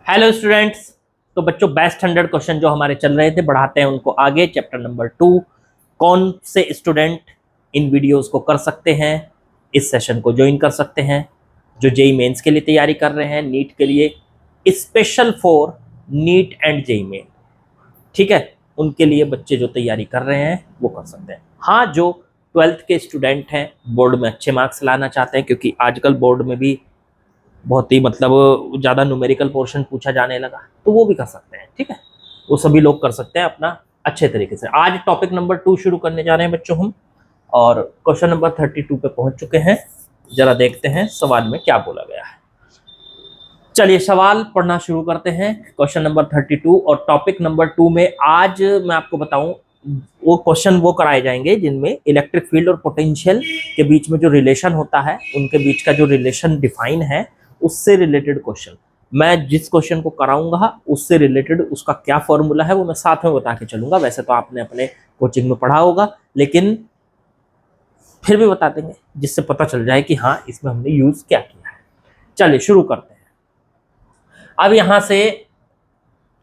Hello students. तो बच्चों best 100 question जो हमारे चल रहे थे बढ़ाते हैं उनको आगे। चैप्टर नंबर 2 कौन से स्टूडेंट इन वीडियोस को कर सकते हैं, इस सेशन को ज्वाइन कर सकते हैं। जो जेई मेंस के लिए तैयारी कर रहे हैं, नीट के लिए, special for NEET and JEE Main, ठीक है, उनके लिए बच्चे जो तैयारी कर रहे हैं वो कर सकते हैं। हाँ, जो 12th के स्टूडेंट हैं, बोर्ड में अच्छे मार्क्स लाना चाहते हैं, क्योंकि आजकल बोर्ड में भी बहुत ही ज़्यादा न्यूमेरिकल पोर्शन पूछा जाने लगा, तो वो भी कर सकते हैं। ठीक है, वो सभी लोग कर सकते हैं अपना अच्छे तरीके से। आज टॉपिक नंबर 2 शुरू करने जा रहे हैं बच्चों हम, और क्वेश्चन नंबर 32 पे पहुंच चुके हैं। जरा देखते हैं सवाल में क्या बोला गया है। चलिए सवाल पढ़ना शुरू करते हैं। क्वेश्चन नंबर 32 और टॉपिक नंबर 2 में आज मैं आपको बताऊं, वो क्वेश्चन वो कराए जाएंगे जिनमें इलेक्ट्रिक फील्ड और पोटेंशियल के बीच में जो रिलेशन होता है, उनके बीच का जो रिलेशन डिफाइन है, उससे रिलेटेड क्वेश्चन। मैं जिस क्वेश्चन को कराऊंगा उससे रिलेटेड उसका क्या फॉर्मूला है वो मैं साथ में बता के चलूंगा। वैसे तो आपने अपने कोचिंग में पढ़ा होगा, लेकिन फिर भी बता देंगे जिससे पता चल जाए कि हाँ इसमें हमने यूज क्या किया है। चलिए शुरू करते हैं। अब यहां से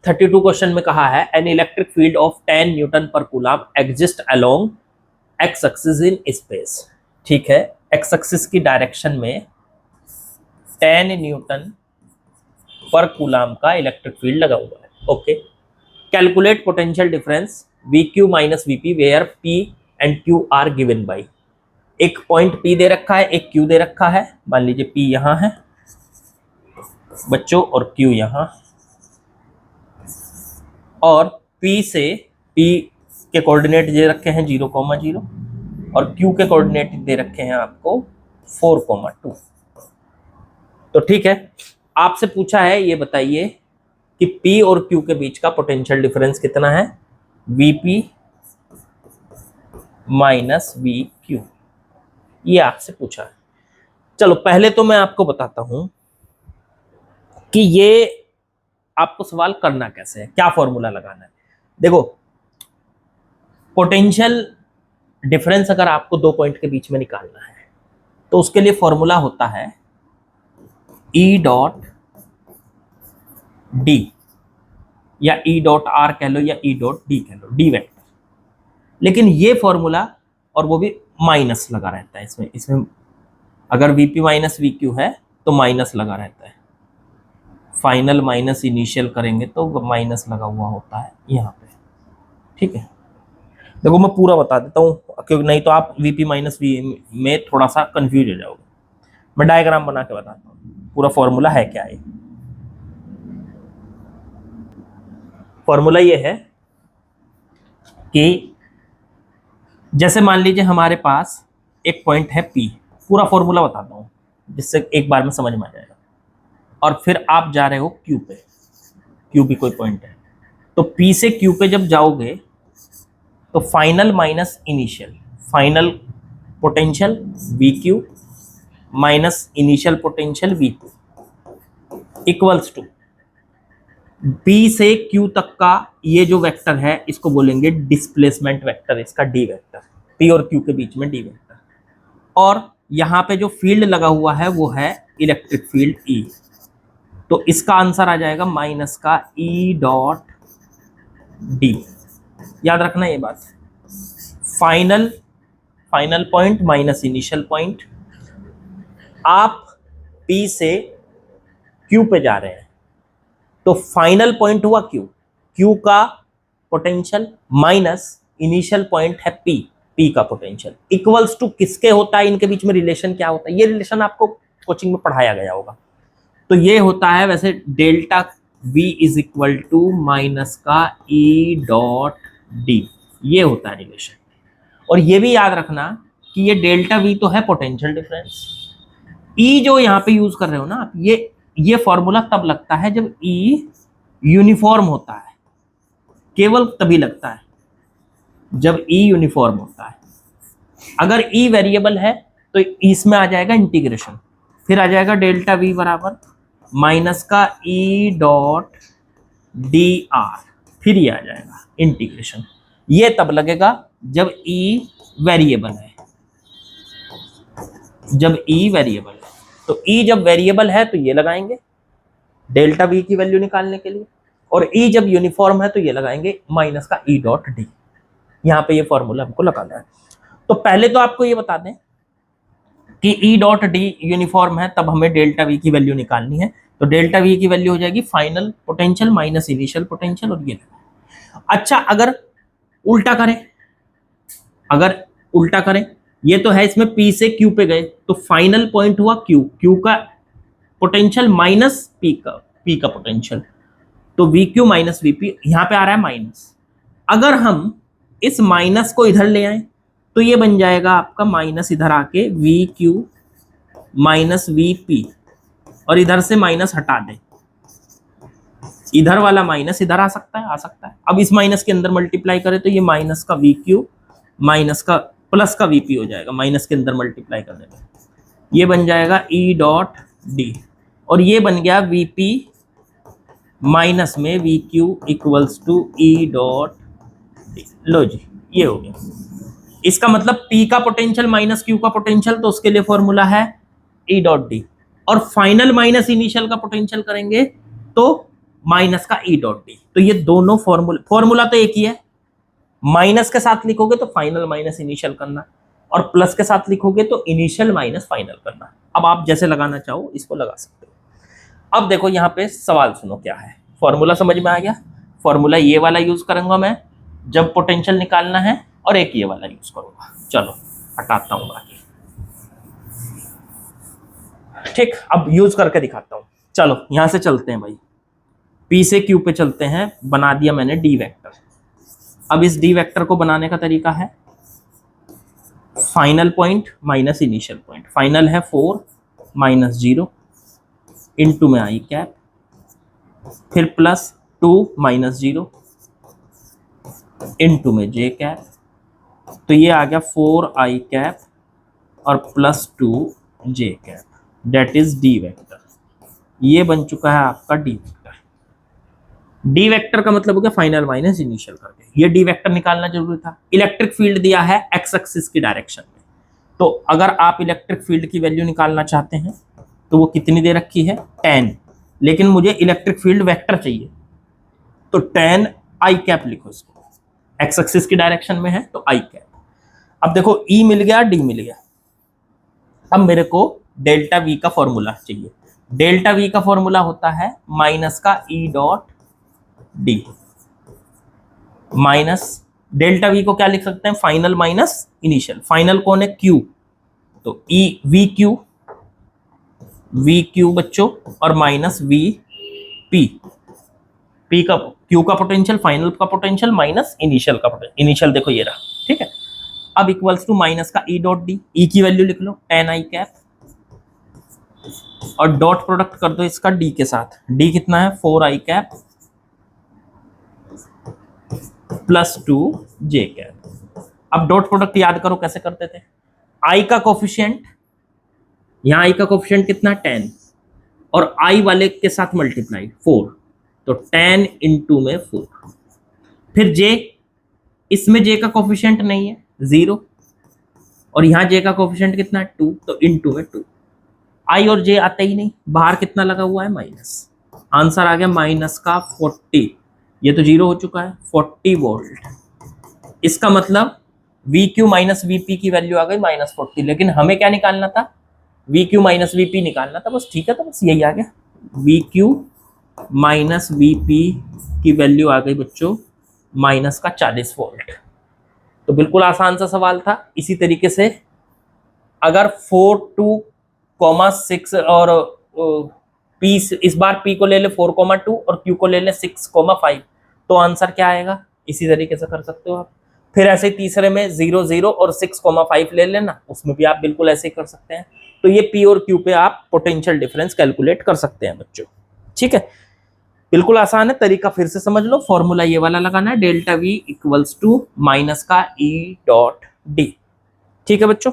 32 क्वेश्चन में कहा है an electric field of 10 newton पर coulomb exist along x axis in space. ठीक है, एक्स एक्सिस की डायरेक्शन में 10 न्यूटन पर कूलम का इलेक्ट्रिक फील्ड लगा हुआ है। Okay, calculate potential difference V Q minus VP where P and Q are given by. एक पॉइंट पी दे रखा है, एक क्यू दे रखा है। मान लीजिए पी यहां है बच्चों और क्यू यहां, और पी से पी के कोऑर्डिनेट दे रखे हैं 0,0 और क्यू के कोऑर्डिनेट दे रखे हैं आपको 4,2। तो ठीक है, आपसे पूछा है ये बताइए कि P और Q के बीच का पोटेंशियल डिफरेंस कितना है, Vp माइनस VQ, ये आपसे पूछा है। चलो पहले तो मैं आपको बताता हूं कि ये आपको सवाल करना कैसे है, क्या फॉर्मूला लगाना है। देखो, पोटेंशियल डिफरेंस अगर आपको दो पॉइंट के बीच में निकालना है तो उसके लिए फॉर्मूला होता है E डॉट डी, या E डॉट आर कह लो, या E डॉट डी कह लो, डी वेक्टर। लेकिन ये फॉर्मूला, और वो भी माइनस लगा रहता है इसमें अगर Vp माइनस VQ है तो माइनस लगा रहता है। फाइनल माइनस इनिशियल करेंगे तो माइनस लगा हुआ होता है यहाँ पे। ठीक है, देखो मैं पूरा बता देता हूँ, क्योंकि नहीं तो आप Vp माइनस V में थोड़ा सा कंफ्यूज हो जाओगे। मैं डायग्राम बना के बताता हूँ पूरा फॉर्मूला है क्या है। फॉर्मूला ये है कि जैसे मान लीजिए हमारे पास एक पॉइंट है P, पूरा फॉर्मूला बताता हूँ जिससे एक बार में समझ में आ जाएगा। और फिर आप जा रहे हो Q पे, Q भी कोई पॉइंट है, तो P से Q पे जब जाओगे तो final minus initial, final potential VQ minus initial potential V2 equals to P से Q तक का ये जो वेक्टर है इसको बोलेंगे डिस्प्लेसमेंट वेक्टर, इसका D वेक्टर, P और Q के बीच में D वेक्टर। और यहाँ पे जो फील्ड लगा हुआ है वो है इलेक्ट्रिक फील्ड E, तो इसका आंसर आ जाएगा माइनस का E डॉट D। याद रखना ये बात, final point minus initial point. आप P से Q पे जा रहे हैं तो फाइनल पॉइंट हुआ Q का पोटेंशियल माइनस इनिशियल पॉइंट है P का पोटेंशियल, इक्वल्स टू किसके होता है, इनके बीच में रिलेशन क्या होता है। ये रिलेशन आपको कोचिंग में पढ़ाया गया होगा। तो ये होता है वैसे delta V is equal to minus का E डॉट D, ये होता है रिलेशन। और ये भी याद रखना कि ये डेल्टा V तो है पोटेंशियल डिफरेंस, E जो यहाँ पे यूज कर रहे हो ना आप, ये फॉर्मूला तब लगता है जब E यूनिफॉर्म होता है, केवल तभी लगता है जब E यूनिफॉर्म होता है। अगर E वेरिएबल है तो इसमें आ जाएगा इंटीग्रेशन, फिर आ जाएगा डेल्टा V बराबर माइनस का E डॉट DR, फिर ये आ जाएगा इंटीग्रेशन। ये तब लगेगा जब E वेरिएबल है, जब E वेरिएबल है। तो E जब वेरिएबल है तो ये लगाएंगे, डेल्टा वी की वैल्यू निकालने के लिए, और ई जब यूनिफॉर्म है तो ये लगाएंगे माइनस का ई डॉट डी। यहाँ पे ये फॉर्मूला हमको लगाना है। तो पहले तो आपको ये बता दें कि ई डॉट डी यूनिफॉर्म है, तब हमें डेल्टा वी की वैल्यू निकालनी है। तो डेल्टा वी की वैल्यू हो जाएगी final potential minus initial potential, और ये। अच्छा, अगर उल्टा करें, अगर उल्टा करें, ये तो है इसमें पी से क्यू पे गए, तो फाइनल पॉइंट हुआ क्यू, क्यू का पोटेंशियल माइनस पी का पोटेंशियल, तो वी क्यू माइनस वीपी, यहां पे आ रहा है माइनस। अगर हम इस माइनस को इधर ले आए तो ये बन जाएगा आपका माइनस इधर आके we Q minus V P, और इधर से माइनस हटा दें, इधर वाला माइनस इधर आ सकता है, आ सकता है। अब इस माइनस के अंदर मल्टीप्लाई करें तो ये माइनस का वी क्यू माइनस का प्लस का वीपी हो जाएगा, माइनस के अंदर मल्टीप्लाई करने में ये बन जाएगा ई डॉट डी, और ये बन गया वीपी माइनस में V Q equals to E dot D. लो जी, ये हो गया। इसका मतलब P का पोटेंशियल माइनस Q का पोटेंशियल, तो उसके लिए फॉर्मूला है E डॉट डी, और फाइनल माइनस इनिशियल का पोटेंशियल करेंगे तो माइनस का E डॉट डी। तो ये दोनों फॉर्मूला तो एक ही है, माइनस के साथ लिखोगे तो फाइनल माइनस इनिशियल करना, और प्लस के साथ लिखोगे तो इनिशियल माइनस फाइनल करना। अब आप जैसे लगाना चाहो इसको लगा सकते हो। अब देखो यहाँ पे सवाल सुनो क्या है, फॉर्मूला समझ में आ गया। फॉर्मूला ये वाला यूज करूंगा मैं जब पोटेंशियल निकालना है, और एक ये वाला यूज करूंगा। चलो हटाता हूं बाकी, ठीक। अब यूज करके दिखाता हूं। चलो यहां से चलते हैं भाई, P से Q पे चलते हैं। बना दिया मैंने डी वेक्टर। अब इस डी वेक्टर को बनाने का तरीका है final point minus initial point. Final है 4 माइनस 0 इंटू में आई कैप, फिर प्लस 2 माइनस 0 इंटू में जे कैप, तो ये आ गया 4i कैप और plus 2 j cap, that is d vector. ये बन चुका है आपका डी वेक्टर। डी वेक्टर का मतलब हो गया फाइनल माइनस इनिशियल करके। ये डी वेक्टर निकालना जरूरी था। इलेक्ट्रिक फील्ड दिया है एक्स एक्सिस की डायरेक्शन में, तो अगर आप इलेक्ट्रिक फील्ड की वैल्यू निकालना चाहते हैं तो वो कितनी दे रखी है 10, लेकिन मुझे इलेक्ट्रिक फील्ड वेक्टर चाहिए, तो 10 आई कैप लिखो इसको। एक्स एक्सिस की डायरेक्शन में है तो आई कैप। अब देखो E मिल गया, D मिल गया। अब मेरे को डेल्टा V का फॉर्मूला चाहिए। डेल्टा V का फॉर्मूला होता है माइनस का E dot D, minus delta V को क्या लिख सकते हैं, फाइनल माइनस इनिशियल। फाइनल कौन है, Q, तो E V Q बच्चों, और माइनस V P। P का Q का पोटेंशियल, फाइनल का पोटेंशियल माइनस इनिशियल का पोटेंशियल। इनिशियल देखो ये रहा, ठीक है। अब इक्वल्स टू माइनस का E डॉट डी, E की वैल्यू लिख लो 10 आई कैप, और डॉट प्रोडक्ट कर दो इसका D के साथ। D कितना है 4 आई कैप प्लस 2 जे कैप। अब डॉट प्रोडक्ट याद करो कैसे करते थे। I का कोफिशिएंट, यहाँ I का कोफिशिएंट कितना 10, और I वाले के साथ मल्टीप्लाई 4, तो 10 इंटू में 4। फिर J, इसमें J का कोफिशिएंट नहीं है 0, और यहाँ J का कोफिशिएंट कितना है 2, तो इंटू में 2। I और J आते ही नहीं, बाहर कितना लगा हुआ है माइनस। आंसर आ गया माइनस का 40। ये तो 0 हो चुका है, 40 वोल्ट। इसका मतलब वी क्यू माइनस वीपी की वैल्यू आ गई माइनस 40, लेकिन हमें क्या निकालना था, वी क्यू माइनस वीपी निकालना था बस। ठीक है, तो बस यही आ गया, वी क्यू माइनस वीपी की वैल्यू आ गई बच्चों माइनस का 40 वोल्ट। तो बिल्कुल आसान सा सवाल था। इसी तरीके से अगर 4 2,6 और P, इस बार P को ले ले 4,2 और Q को ले ले 6,5, तो आंसर क्या आएगा, इसी तरीके से कर सकते हो आप। फिर ऐसे तीसरे में 0 0 और 6,5 ले लेना, उसमें भी आप बिल्कुल ऐसे ही कर सकते हैं। तो ये P और Q पे आप पोटेंशियल डिफरेंस कैलकुलेट कर सकते हैं बच्चों। ठीक है, बिल्कुल आसान है, तरीका फिर से समझ लो। फॉर्मूला ये वाला लगाना है, delta V equals to minus का E डॉट डी। ठीक है बच्चों,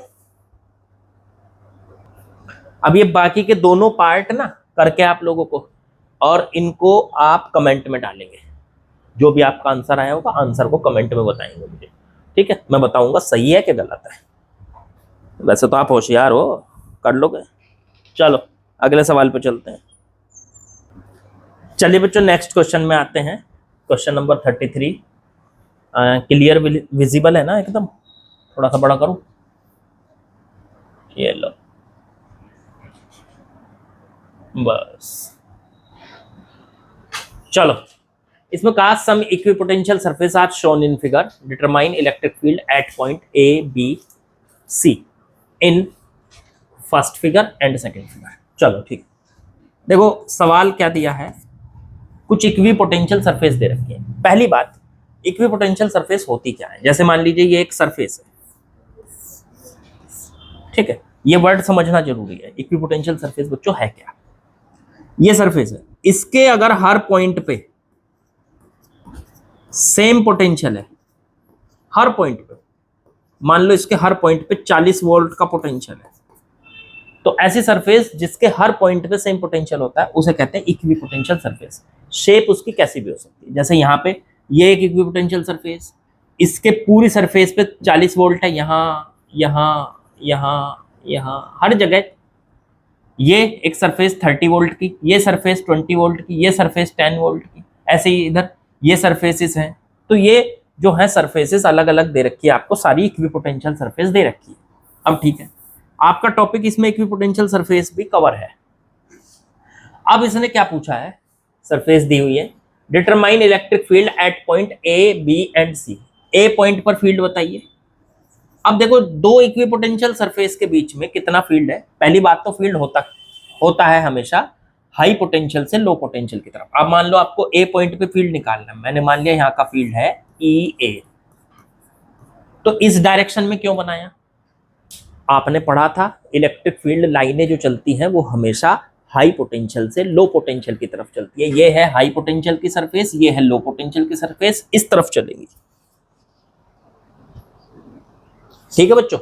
अब ये बाकी के दोनों पार्ट ना करके आप लोगों को, और इनको आप कमेंट में डालेंगे। जो भी आपका आंसर आया होगा, आंसर को कमेंट में बताएंगे मुझे। ठीक है, मैं बताऊंगा सही है कि गलत है। वैसे तो आप होशियार हो, कर लोगे। चलो अगले सवाल पे चलते हैं। चलिए बच्चों नेक्स्ट क्वेश्चन में आते हैं। Question number 33। क्लियर विजिबल है ना एकदम? थोड़ा सा बड़ा करूं, ये लो बस। चलो, इसमें कहा some equipotential surface are shown in figure, determine electric field at point A B C in first figure and second figure. चलो ठीक, देखो सवाल क्या दिया है, कुछ इक्विपोटेंशियल सरफेस दे रखी है। पहली बात, इक्विपोटेंशियल सरफेस होती क्या है? जैसे मान लीजिए ये एक सरफेस है, ठीक है, ये वर्ड समझना जरूरी है। इक्विपोटेंशियल सरफेस बच्चों है क्या? ये सरफेस है, इसके अगर हर पॉइंट पे सेम पोटेंशियल है, हर पॉइंट पे मान लो इसके हर पॉइंट पे 40 वोल्ट का पोटेंशियल है, तो ऐसी सरफेस जिसके हर पॉइंट पे सेम पोटेंशियल होता है उसे कहते हैं इक्विपोटेंशियल सरफेस। शेप उसकी कैसी भी हो सकती है, जैसे यहाँ पे ये एक इक्विपोटेंशियल सरफेस, इसके पूरी सरफेस पे 40 वोल्ट है, यहाँ यहाँ यहाँ यहाँ हर जगह। ये एक सरफेस 30 वोल्ट की, ये सरफेस 20 वोल्ट की, ये सरफेस 10 वोल्ट की, ऐसे ही इधर ये सरफेसेस हैं। तो ये जो है सरफेसेस अलग अलग दे रखी है आपको, सारी इक्विपोटेंशियल सरफेस दे रखी है। अब ठीक है, आपका टॉपिक इसमें इक्विपोटेंशियल सरफेस भी कवर है। अब इसने क्या पूछा है, सरफेस दी हुई है, determine electric field at point A B and C. A point पर फील्ड बताइए। अब देखो दो इक्विपोटेंशियल सरफेस के बीच में कितना फील्ड है। पहली बात तो फील्ड होता है हमेशा हाई पोटेंशियल से लो पोटेंशियल की तरफ। अब मान लो आपको ए पॉइंट पे फील्ड निकालना है, मैंने मान लिया यहाँ का फील्ड है ई ए, तो इस डायरेक्शन में क्यों बनाया? आपने पढ़ा था इलेक्ट्रिक फील्ड लाइनें जो चलती हैं वो हमेशा हाई पोटेंशियल से लो पोटेंशियल की तरफ चलती है। ये है हाई पोटेंशियल की सरफेस, ये है लो पोटेंशियल की सरफेस, इस तरफ चलेगी। ठीक है बच्चों,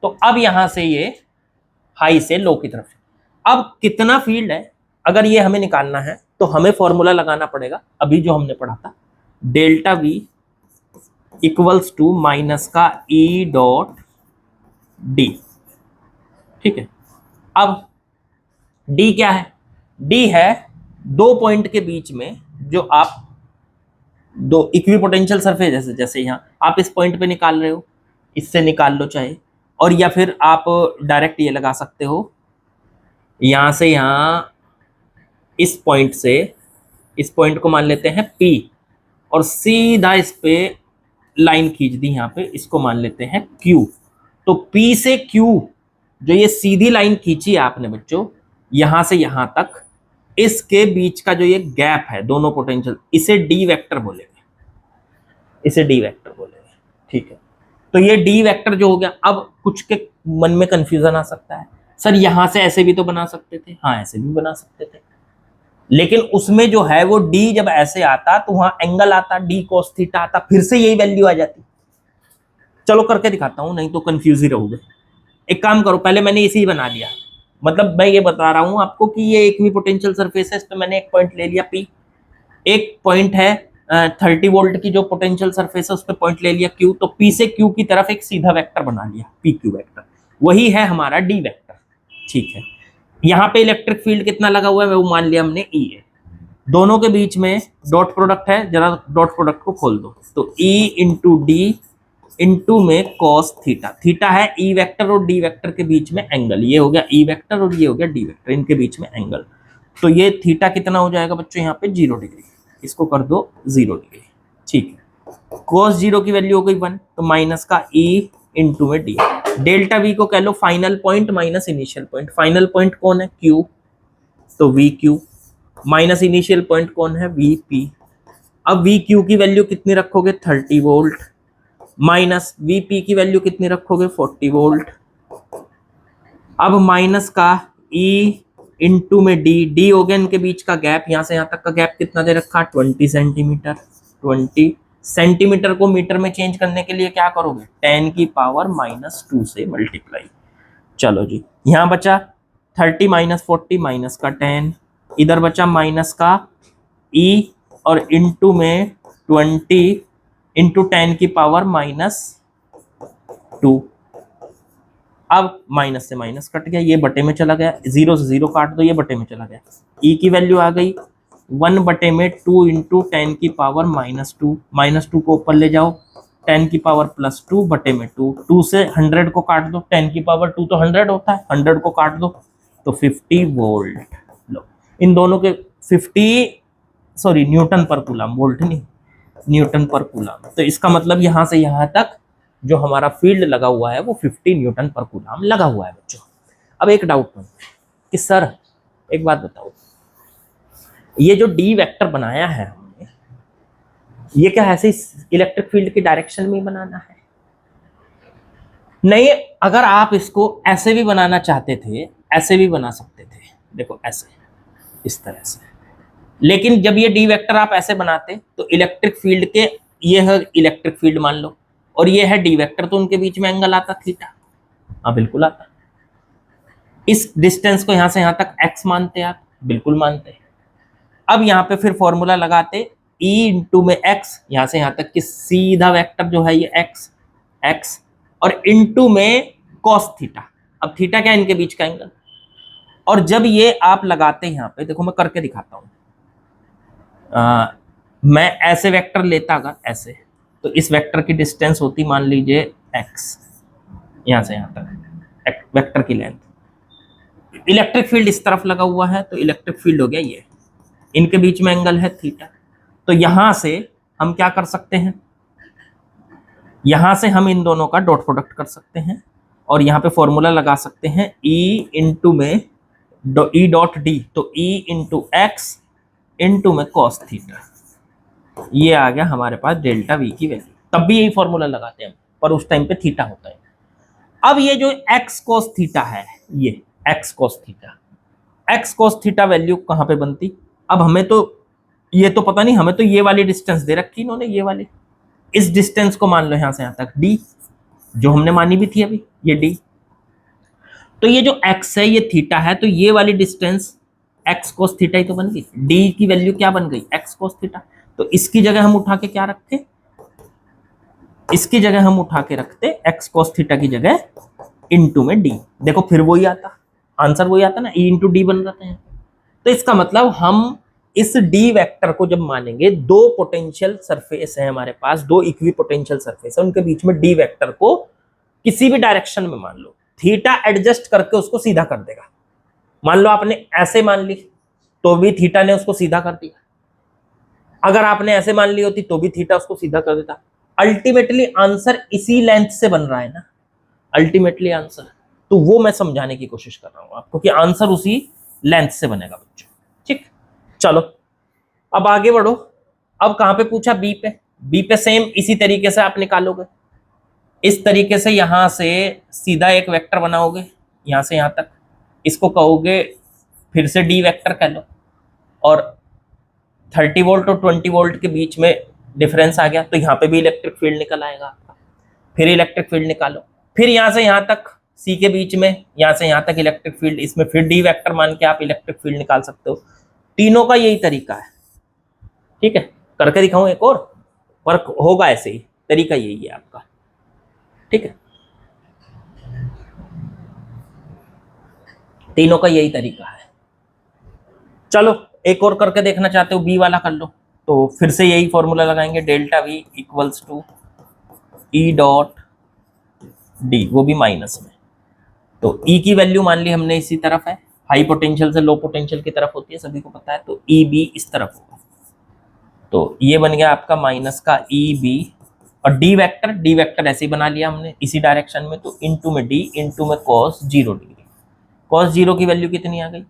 तो अब यहां से ये हाई से लो की तरफ। अब कितना फील्ड है अगर ये हमें निकालना है तो हमें फॉर्मूला लगाना पड़ेगा अभी जो हमने पढ़ा था, delta V equals to minus का ई डॉट डी। ठीक है, अब डी क्या है? डी है दो पॉइंट के बीच में जो आप दो इक्विपोटेंशियल सरफेस, जैसे जैसे यहां आप इस पॉइंट पे निकाल रहे हो, इससे निकाल लो चाहे, और या फिर आप डायरेक्ट ये लगा सकते हो, यहां से यहां इस पॉइंट से इस पॉइंट को मान लेते हैं P और सीधा इस पे लाइन खींच दी, यहाँ पे इसको मान लेते हैं Q। तो P से Q जो ये सीधी लाइन खींची है आपने बच्चों, यहां से यहां तक, इसके बीच का जो ये गैप है दोनों पोटेंशियल, इसे डी वेक्टर बोलेंगे, इसे डी वेक्टर बोलेंगे। ठीक है, तो ये डी वेक्टर जो हो गया। अब कुछ के मन में कंफ्यूजन आ सकता है, सर यहां से ऐसे भी तो बना सकते थे। हाँ ऐसे भी बना सकते थे, लेकिन उसमें जो है वो डी जब ऐसे आता तो वहां एंगल आता, डी कोस थीटा आता, फिर से यही वैल्यू आ जाती। चलो करके दिखाता हूं, नहीं तो कंफ्यूज ही रहोगे। एक काम करो, पहले मैंने इसी बना लिया, मतलब मैं ये बता रहा हूं आपको कि ये इक्विपोटेंशियल सरफेस है, इस पे मैंने एक पॉइंट ले लिया P, एक पॉइंट है 30 वोल्ट की जो पोटेंशियल सरफेस है उस पे पॉइंट ले लिया Q, तो P से Q की तरफ एक सीधा वेक्टर बना लिया, PQ वेक्टर, वही है हमारा D वेक्टर। ठीक है, यहाँ पे इलेक्ट्रिक फील्ड कितना लगा हुआ है वो मान लिया हमने E है, दोनों के बीच में डॉट प्रोडक्ट है, जरा डॉट प्रोडक्ट को खोल दो, तो E इंटू डी इंटू में कॉस थीटा, थीटा है ई वेक्टर और डी वेक्टर के बीच में एंगल, ये हो गया ई वेक्टर और ये हो गया डी वेक्टर, इनके बीच में एंगल। तो ये थीटा कितना हो जाएगा बच्चों यहाँ पे 0 डिग्री, इसको कर दो 0 डिग्री। ठीक है, कॉस 0 की वैल्यू हो गई 1, तो माइनस का ई इंटू में डी। डेल्टा वी को कह लो final point minus initial point, final point कौन है Q, तो V Q, minus initial point कौन है वी पी। अब वी क्यू की वैल्यू कितनी रखोगे 30 वोल्ट, माइनस वी पी की वैल्यू कितनी रखोगे 40 वोल्ट। अब माइनस का ई इंटू में डी, डी हो गया इनके बीच का गैप, यहां से यहां तक का गैप कितना दे रखा 20 सेंटीमीटर। 20 सेंटीमीटर को मीटर में चेंज करने के लिए क्या करोगे 10 की पावर -2 से मल्टीप्लाई। चलो जी, यहां बचा 30 माइनस 40 माइनस का 10, इधर बचा माइनस का ई और इंटू में 20 इंटू 10 की पावर -2। अब माइनस से माइनस कट गया, ये बटे में चला गया, 0 से 0 काट दो, ये बटे में चला गया, ई की वैल्यू आ गई 1/2 इंटू 10⁻², -2 को ऊपर ले जाओ, 10⁻+2/2, 2 से 100 को काट दो, 10⁻2 तो 100 होता है, 100 को काट दो तो 50 वोल्ट। लो, इन दोनों के 50 सॉरी न्यूटन पर कूलम, वोल्ट नहीं, न्यूटन पर कूलम। तो इसका मतलब यहां से यहां तक जो हमारा फील्ड लगा हुआ है वो 50 न्यूटन पर कूलम लगा हुआ है बच्चों। अब एक डाउट कि सर एक बात बताओ, ये जो डी वेक्टर बनाया है हमने, ये क्या ऐसे इलेक्ट्रिक फील्ड की डायरेक्शन में ही बनाना है? नहीं, अगर आप इसको ऐसे भी बनाना चाहते थे, ऐसे भी बना सकते थे, देखो ऐसे, इस तरह से। लेकिन जब ये डी वेक्टर आप ऐसे बनाते तो इलेक्ट्रिक फील्ड के, ये है इलेक्ट्रिक फील्ड मान लो, और ये है डी वेक्टर, तो उनके बीच में एंगल आता थीटा। हाँ बिल्कुल आता। इस डिस्टेंस को यहां से यहां तक एक्स मानते आप? बिल्कुल मानते। अब यहाँ पे फिर फॉर्मूला लगाते, E इंटू में एक्स, यहां से यहां तक कि सीधा वेक्टर जो है ये एक्स, और इंटू में कॉस थीटा। अब थीटा क्या है? इनके बीच का एंगल। और जब ये आप लगाते हैं यहाँ पे, देखो मैं करके दिखाता हूं, मैं ऐसे वेक्टर लेता अगर ऐसे, तो इस वेक्टर की डिस्टेंस होती मान लीजिए एक्स, यहां से यहां तक वेक्टर की लेंथ। इलेक्ट्रिक फील्ड इस तरफ लगा हुआ है तो इलेक्ट्रिक फील्ड हो गया ये, इनके बीच में एंगल है थीटा। तो यहां से हम क्या कर सकते हैं, यहां से हम इन दोनों का डॉट प्रोडक्ट कर सकते हैं और यहां पे फॉर्मूला लगा सकते हैं E इंटू में E डॉट डी, तो E इंटू एक्स इंटू में कॉस थीटा। ये आ गया हमारे पास डेल्टा V की वैल्यू। तब भी यही फॉर्मूला लगाते हैं हम, पर उस टाइम पे थीटा होता है। अब ये जो एक्स कॉस थीटा है, ये एक्स कॉस थीटा वैल्यू कहां पे बनती? अब हमें तो ये तो पता नहीं, हमें तो ये वाली डिस्टेंस दे रखी इन्होंने, ये वाली, इस डिस्टेंस को मान लो यहां से यहां तक डी, जो हमने मानी भी थी अभी, ये डी। तो ये जो एक्स है ये थीटा है, तो ये वाली डिस्टेंस एक्स कोस थीटा ही तो बन गई। डी की वैल्यू क्या बन गई? X cos theta. तो इसकी जगह हम उठा के क्या रखते? इसकी जगह हम उठा के रखते एक्स कोस थीटा की जगह इंटू में डी। देखो फिर वही आता, आंसर वही आता ना, ई इंटू डी बन जाते हैं। तो इसका मतलब हम इस डी वेक्टर को जब मानेंगे, दो पोटेंशियल सरफेस है हमारे पास, दो इक्वी पोटेंशियल सरफेस है, उनके बीच में डी वेक्टर को किसी भी डायरेक्शन में मान लो, थीटा एडजस्ट करके उसको सीधा कर देगा। मान लो आपने ऐसे मान ली तो भी थीटा ने उसको सीधा कर दिया, अगर आपने ऐसे मान ली होती तो भी थीटा उसको सीधा कर देता। अल्टीमेटली आंसर इसी लेंथ से बन रहा है ना, अल्टीमेटली आंसर। तो वो मैं समझाने की कोशिश कर रहा हूं आपको कि आंसर उसी लेंथ से बनेगा बच्चों। ठीक, चलो अब आगे बढ़ो। अब कहां पे पूछा? बी पे। बी पे सेम इसी तरीके से आप निकालोगे, इस तरीके से यहां से सीधा एक वेक्टर बनाओगे यहां से यहां तक, इसको कहोगे फिर से डी वेक्टर कह लो, और 30 वोल्ट और 20 वोल्ट के बीच में डिफरेंस आ गया तो यहाँ पे भी इलेक्ट्रिक फील्ड निकल आएगा आपका। फिर इलेक्ट्रिक फील्ड निकालो, फिर यहाँ से यहाँ तक सी के बीच में, यहाँ से यहाँ तक इलेक्ट्रिक फील्ड, इसमें फिर डी वेक्टर मान के आप इलेक्ट्रिक फील्ड निकाल सकते हो। तीनों का यही तरीका है। ठीक है, करके दिखाऊं एक और, वर्क होगा ऐसे ही, तरीका यही है आपका। ठीक है, तीनों का यही तरीका है। चलो एक और करके देखना चाहते हो, बी वाला कर लो, तो फिर से यही फॉर्मूला लगाएंगे, delta V equals to E dot D, वो भी माइनस में। तो ई की वैल्यू मान ली हमने इसी तरफ है, हाई पोटेंशियल से लो पोटेंशियल की तरफ होती है, सभी को पता है, तो ई बी इस तरफ होगा। तो ये बन गया आपका माइनस का ई बी, और डी वेक्टर ऐसे ही बना लिया हमने इसी डायरेक्शन में, तो इंटू में डी इंटू में कॉस 0 डिग्री। कॉस 0 की वैल्यू कितनी आ गई?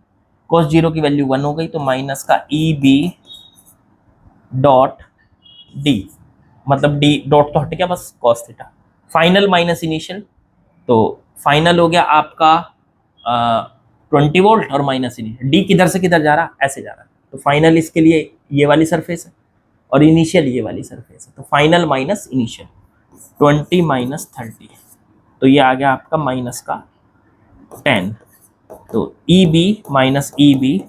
कॉस 0 की वैल्यू 1 हो गई, तो माइनस का ई बी डॉट डी, मतलब डी डॉट तो हट गया, बस cos theta. Final minus initial, तो फाइनल हो गया आपका 20 वोल्ट और माइनस इनिशियल। डी किधर से किधर जा रहा? ऐसे जा रहा, तो फाइनल इसके लिए ये वाली सरफेस है और इनिशियल ये वाली सरफेस है, तो फाइनल माइनस इनिशियल 20 माइनस 30, तो ये आ गया आपका माइनस का 10। तो E B minus E B,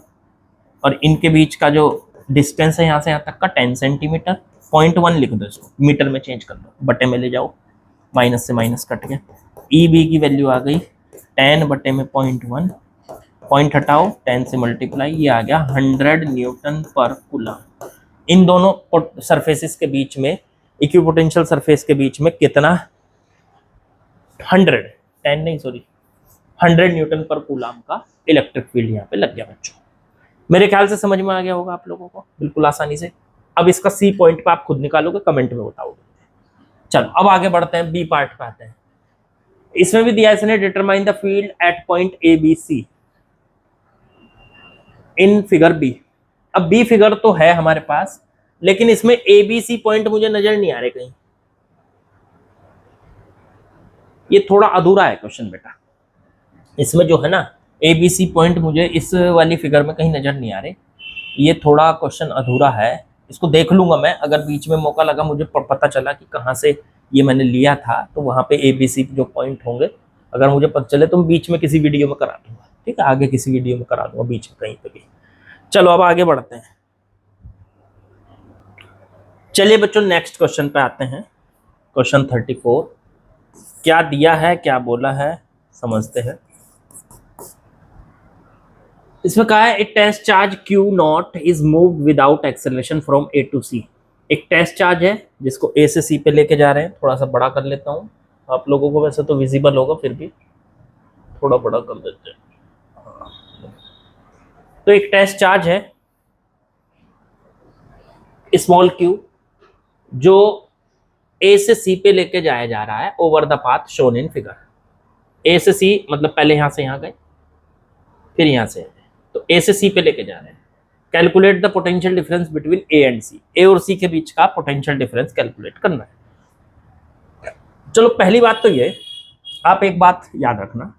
और इनके बीच का जो डिस्टेंस है यहाँ से यहाँ तक का 10 सेंटीमीटर, 0.1 लिख दो, इसको मीटर में चेंज कर दो, बटे में ले जाओ, माइनस से माइनस कट गया। ई बी की वैल्यू आ गई 10 बटे में 0.1, पॉइंट हटाओ, 10 से मल्टीप्लाई, ये आ गया 100 न्यूटन पर कूलम। इन दोनों सरफेसेस के बीच में, इक्विपोटेंशियल सरफेस के बीच में कितना, 100, 10 नहीं सॉरी 100 न्यूटन पर कूलम का इलेक्ट्रिक फील्ड यहाँ पे लग गया बच्चों। मेरे ख्याल से समझ में आ गया होगा आप लोगों को बिल्कुल आसानी से। अब इसका सी पॉइंट पे आप खुद निकालोगे, कमेंट में बताओगे। चलो अब आगे बढ़ते हैं, बी पार्ट पे आते हैं। इसमें भी दिया इसने, determine the field at point A B C in figure B. अब बी फिगर तो है हमारे पास, लेकिन इसमें ए बी सी पॉइंट मुझे नजर नहीं आ रहे कहीं। ये थोड़ा अधूरा है क्वेश्चन बेटा, इसमें जो है ना ए बी सी पॉइंट मुझे इस वाली फिगर में कहीं नजर नहीं आ रहे। ये थोड़ा क्वेश्चन अधूरा है, इसको देख लूंगा मैं। अगर बीच में मौका लगा, मुझे पता चला कि कहाँ से ये मैंने लिया था, तो वहां पे ए बी सी जो पॉइंट होंगे अगर मुझे पता चले तो बीच में किसी वीडियो में करा दूंगा, ठीक है, आगे किसी वीडियो में करा दूंगा बीच में कहीं पे भी। चलो अब आगे बढ़ते हैं। चलिए बच्चों नेक्स्ट क्वेश्चन पे आते हैं। क्वेश्चन 34 क्या दिया है, क्या बोला है, समझते हैं। इसमें कहा है, A test charge Q not is move without acceleration from A to C. एक टेस्ट चार्ज है जिसको ए से सी पे लेके जा रहे हैं। थोड़ा सा बड़ा कर लेता हूँ, आप लोगों को वैसे तो विजिबल होगा, फिर भी थोड़ा बड़ा कर देते हैं। तो एक टेस्ट चार्ज है स्मॉल क्यू, जो ए से सी पे लेके जाया जा रहा है over the path shown in figure. A से सी मतलब पहले यहां से यहां गए, फिर यहां से, तो ए से सी पे लेके जा रहे हैं। Calculate the potential difference between A and C. A और सी के बीच का पोटेंशियल डिफरेंस कैलकुलेट करना है। चलो पहली बात तो ये, आप एक बात याद रखना,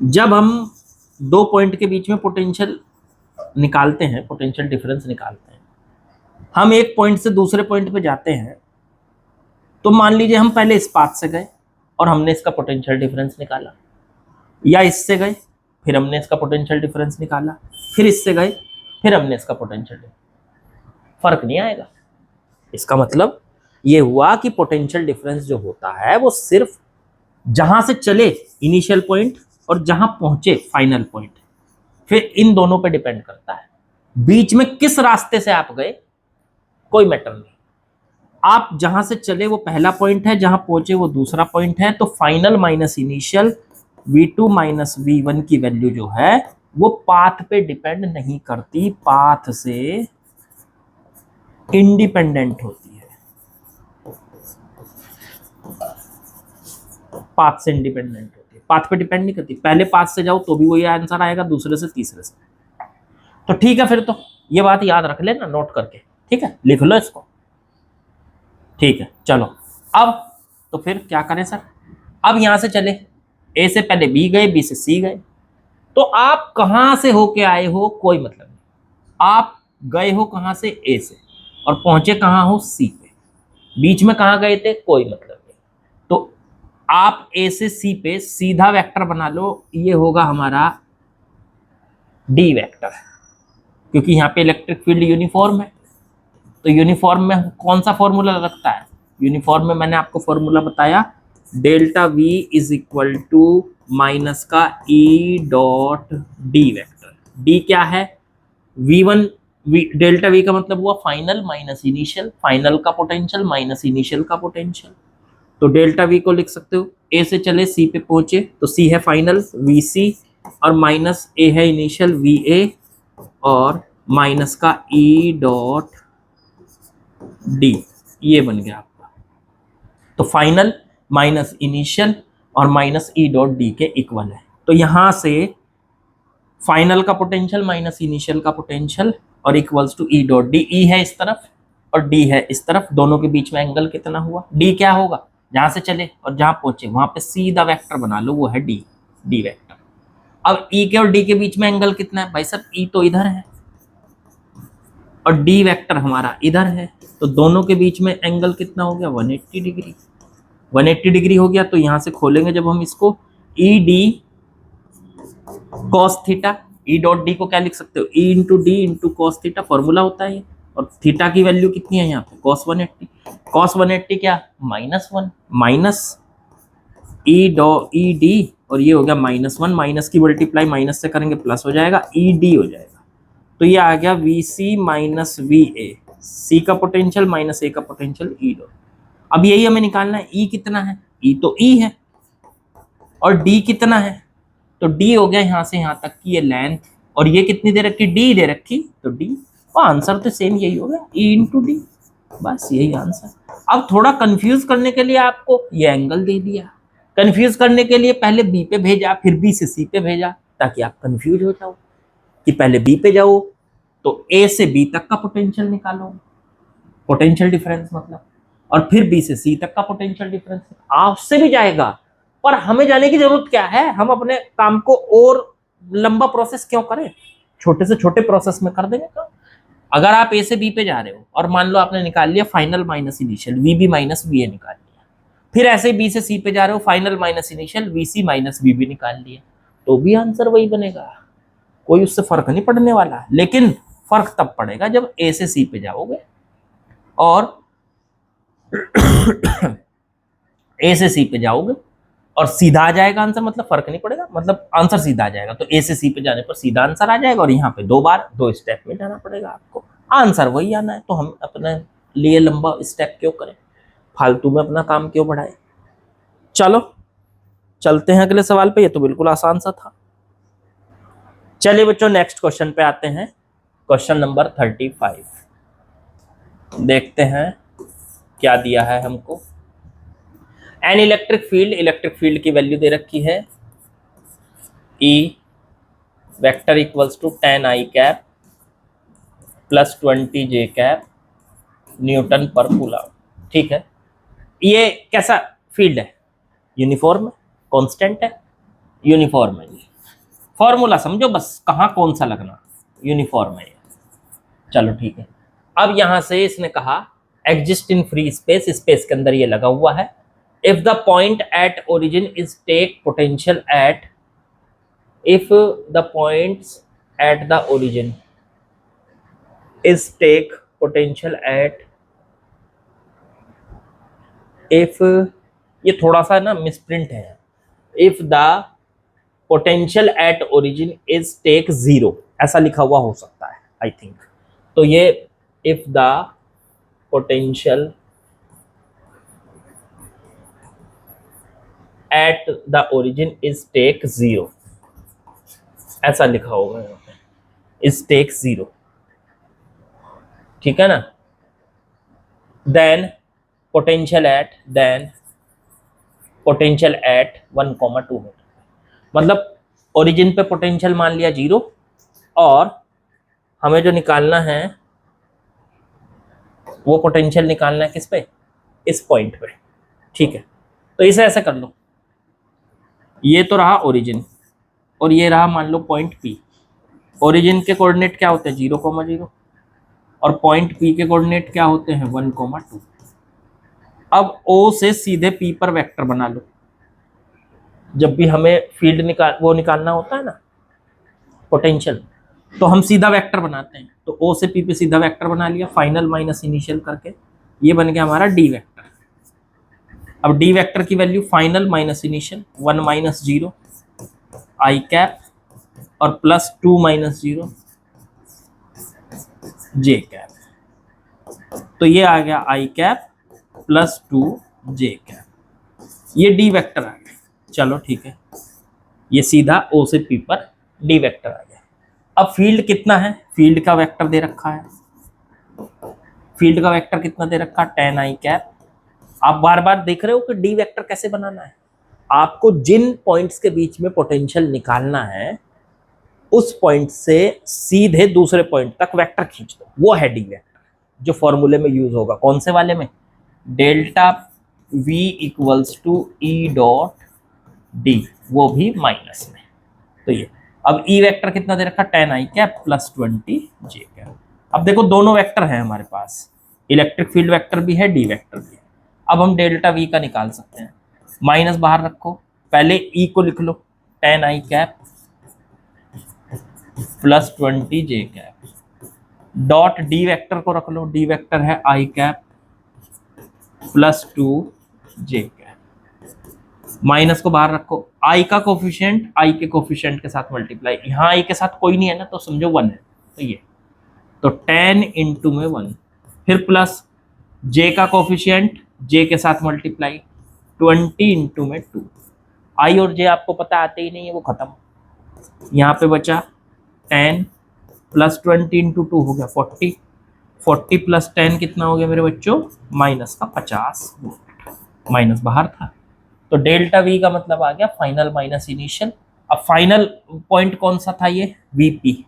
जब हम दो पॉइंट के बीच में पोटेंशियल निकालते हैं, पोटेंशियल डिफरेंस निकालते हैं, हम एक पॉइंट से दूसरे पॉइंट पे जाते हैं, तो मान लीजिए हम पहले इस पाथ से गए और हमने इसका पोटेंशियल डिफरेंस निकाला, या इससे गए फिर हमने इसका पोटेंशियल डिफरेंस निकाला, फिर इससे गए फिर हमने इसका पोटेंशियल डिफरेंस, फर्क नहीं आएगा। इसका मतलब ये हुआ कि पोटेंशियल डिफरेंस जो होता है वो सिर्फ जहां से चले इनिशियल पॉइंट और जहां पहुंचे फाइनल पॉइंट, फिर इन दोनों पे डिपेंड करता है। बीच में किस रास्ते से आप गए कोई मैटर नहीं, आप जहां से चले वो पहला पॉइंट है, जहां पहुंचे वो दूसरा पॉइंट है। तो final minus initial v2 minus v1 की वैल्यू जो है वो पाथ पे डिपेंड नहीं करती, पाथ से इंडिपेंडेंट होती है, पाथ से इंडिपेंडेंट होती है, पाथ पे डिपेंड नहीं करती। पहले पाथ से जाओ तो भी वही आंसर आएगा, दूसरे से तीसरे से। तो ठीक है, फिर तो ये बात याद रख लेना नोट करके, ठीक है, लिख लो इसको, ठीक है। चलो अब तो फिर क्या करें सर, अब यहां से चले, ए से पहले बी गए, बी से सी गए, तो आप कहां से होके आए हो कोई मतलब नहीं, आप गए हो कहां से, ए से, और पहुंचे कहां हो, सी पे, बीच में कहां गए थे कोई मतलब नहीं। तो आप ए से सी पे सीधा वेक्टर बना लो, ये होगा हमारा डी वेक्टर, क्योंकि यहाँ पे इलेक्ट्रिक फील्ड यूनिफॉर्म है। तो यूनिफॉर्म में कौन सा फॉर्मूला लगता है, यूनिफॉर्म में मैंने आपको फॉर्मूला बताया, delta V is equal to minus का E dot D vector. D क्या है, V1, डेल्टा वी का मतलब हुआ फाइनल माइनस इनिशियल, फाइनल का पोटेंशियल माइनस इनिशियल का पोटेंशियल। तो डेल्टा वी को लिख सकते हो, ए से चले सी पे पहुंचे तो सी है फाइनल VC, और माइनस ए है इनिशियल VA, और माइनस का ई डॉट डी, ये बन गया आपका। तो फाइनल माइनस इनिशियल और माइनस ई डॉट डी के इक्वल है। तो यहां से फाइनल का पोटेंशियल माइनस इनिशियल का पोटेंशियल और equals to E dot D. E है इस तरफ और डी है इस तरफ, दोनों के बीच में एंगल कितना हुआ, डी क्या होगा, जहां से चले और जहां पहुंचे वहां पे सीधा वेक्टर बना लो, वो है डी, डी वेक्टर। अब ई के और डी के बीच में एंगल कितना है भाई साहब, ई तो इधर है और डी वेक्टर हमारा इधर है, तो दोनों के बीच में एंगल कितना हो गया, 180 डिग्री। 180 डिग्री हो गया, तो यहां से खोलेंगे जब हम इसको, ई डी कॉस थीटा, ई डॉट डी को क्या लिख सकते हो, E into D into cos theta, formula होता है ये। और थीटा की वैल्यू कितनी है यहाँ पे, कॉस 180, कॉस 180 क्या, -1 माइनस ई डी और ये हो गया -1, माइनस की मल्टीप्लाई माइनस से करेंगे प्लस हो जाएगा, ई डी हो जाएगा। तो ये आ गया V C minus V A, C का पोटेंशियल माइनस ए का पोटेंशियल, ई डॉट। अब यही हमें निकालना है, ई कितना है, ई तो ई है, और डी कितना है, तो डी हो गया यहाँ से यहाँ तक की ये लेंथ, और ये कितनी दे रखी, डी दे रखी, तो डी, और आंसर तो सेम यही हो गया, ई इंटू डी, बस यही आंसर। अब थोड़ा कंफ्यूज करने के लिए आपको ये एंगल दे दिया, कंफ्यूज करने के लिए पहले बी पे भेजा, फिर बी से सी पे भेजा, ताकि आप कंफ्यूज हो जाओ कि पहले बी पे जाओ तो ए से बी तक का पोटेंशियल निकालो, पोटेंशियल डिफरेंस मतलब, और फिर बी से सी तक का पोटेंशियल डिफरेंस, आपसे भी जाएगा, पर हमें जाने की जरूरत क्या है, हम अपने काम को और लंबा प्रोसेस क्यों करें, छोटे से छोटे प्रोसेस में कर देंगे। तो अगर आप ए से बी पे जा रहे हो और मान लो आपने निकाल लिया final minus initial, V B minus V A निकाल लिया, फिर ऐसे बी से सी पे जा रहे हो, final minus initial V C minus V B निकाल लिया, तो भी आंसर वही बनेगा, कोई उससे फर्क नहीं पड़ने वाला। लेकिन फर्क तब पड़ेगा जब ए से सी पे जाओगे और ए से सी पे जाओगे और सीधा आ जाएगा आंसर, मतलब फर्क नहीं पड़ेगा, मतलब आंसर सीधा आ जाएगा। तो ए से सी पे जाने पर सीधा आंसर आ जाएगा, और यहाँ पे दो बार दो स्टेप में जाना पड़ेगा आपको, आंसर वही आना है। तो हम अपने लिए लंबा स्टेप क्यों करें, फालतू में अपना काम क्यों बढ़ाए। चलो चलते हैं अगले सवाल पे, ये तो बिल्कुल आसान सा था। चलिए बच्चों नेक्स्ट क्वेश्चन पे आते हैं, क्वेश्चन नंबर 35 देखते हैं क्या दिया है हमको। एन इलेक्ट्रिक फील्ड की वैल्यू दे रखी है, E vector equals to 10 i cap plus 20 j cap newton पर कूलम। ठीक है, ये कैसा फील्ड है, यूनिफॉर्म है, कांस्टेंट है, यूनिफॉर्म है। फॉर्मूला समझो बस, कहाँ कौन सा लगना, यूनिफॉर्म है। चलो ठीक है, अब यहां से इसने कहा exist in free space, space के अंदर ये लगा हुआ है। If the point at origin is take potential at, if the points at the origin is take potential at, if, ये थोड़ा सा ना मिसप्रिंट है, if the potential at origin is take 0 ऐसा लिखा हुआ हो सकता है आई थिंक। तो ये if the potential at the origin is take 0 ऐसा लिखा होगा यहाँ पे, इज टेक 0, ठीक है ना। देन पोटेंशियल एट 1,2 मीटर, मतलब ओरिजिन पे पोटेंशियल मान लिया 0, और हमें जो निकालना है वो पोटेंशियल निकालना है किस पे, इस पॉइंट पे। ठीक है, तो इसे ऐसे कर लो, ये तो रहा ओरिजिन और ये रहा मान लो पॉइंट पी। ओरिजिन के कोऑर्डिनेट क्या होते हैं 0,0, और पॉइंट पी के कोऑर्डिनेट क्या होते हैं 1,2। अब ओ से सीधे पी पर वेक्टर बना लो, जब भी हमें फील्ड निकालना होता है ना पोटेंशियल, तो हम सीधा वेक्टर बनाते हैं। तो ओ से पी पे सीधा वेक्टर बना लिया, फाइनल माइनस इनिशियल करके, ये बन गया हमारा डी वेक्टर। अब डी वेक्टर की value final minus initial 1 minus 0 आई कैप और प्लस 2 माइनस 0 जे कैप। तो ये आ गया आई कैप प्लस 2 जे कैप, ये डी वेक्टर आ गया। चलो ठीक है, ये सीधा ओ से पी पर डी वेक्टर आ गया। अब फील्ड कितना है, फील्ड का वेक्टर दे रखा है, फील्ड का वेक्टर कितना दे रखा है 10 आई कैप। आप बार बार देख रहे हो कि डी वेक्टर कैसे बनाना है, आपको जिन पॉइंट्स के बीच में पोटेंशियल निकालना है उस पॉइंट से सीधे दूसरे पॉइंट तक वेक्टर खींच दो, वो है डी वेक्टर, जो फॉर्मूले में यूज होगा। कौन से वाले में, delta V equals to E dot D, वो भी माइनस में। तो ये अब ई वेक्टर कितना दे रखा 10 i cap plus 20 j cap. अब देखो दोनों वेक्टर हैं हमारे पास, इलेक्ट्रिक फील्ड वेक्टर भी है, डी वेक्टर भी है। अब हम डेल्टा वी का निकाल सकते हैं, माइनस बाहर रखो, पहले ई को लिख लो 10 i cap plus 20 j cap, dot D vector को रख लो, डी वेक्टर है आई cap plus 2 j cap. Minus को बाहर रखो, आई का कोफिशिएंट आई के कोफिशिएंट के साथ मल्टीप्लाई, यहाँ आई के साथ कोई नहीं है ना तो समझो 1 है, तो ये तो 10 इंटू में 1, फिर प्लस जे का कोफिशिएंट जे के साथ मल्टीप्लाई 20 इंटू में 2, आई और जे आपको पता आते ही नहीं है, वो खत्म। यहाँ पे बचा 10 प्लस 20 इंटू 2 हो गया 40, 40 प्लस 10 कितना हो गया मेरे बच्चों, माइनस का 50 वोल्ट, माइनस बाहर था। तो डेल्टा वी का मतलब आ गया फाइनल माइनस इनिशियल। अब फाइनल पॉइंट कौन सा था, ये वीपी,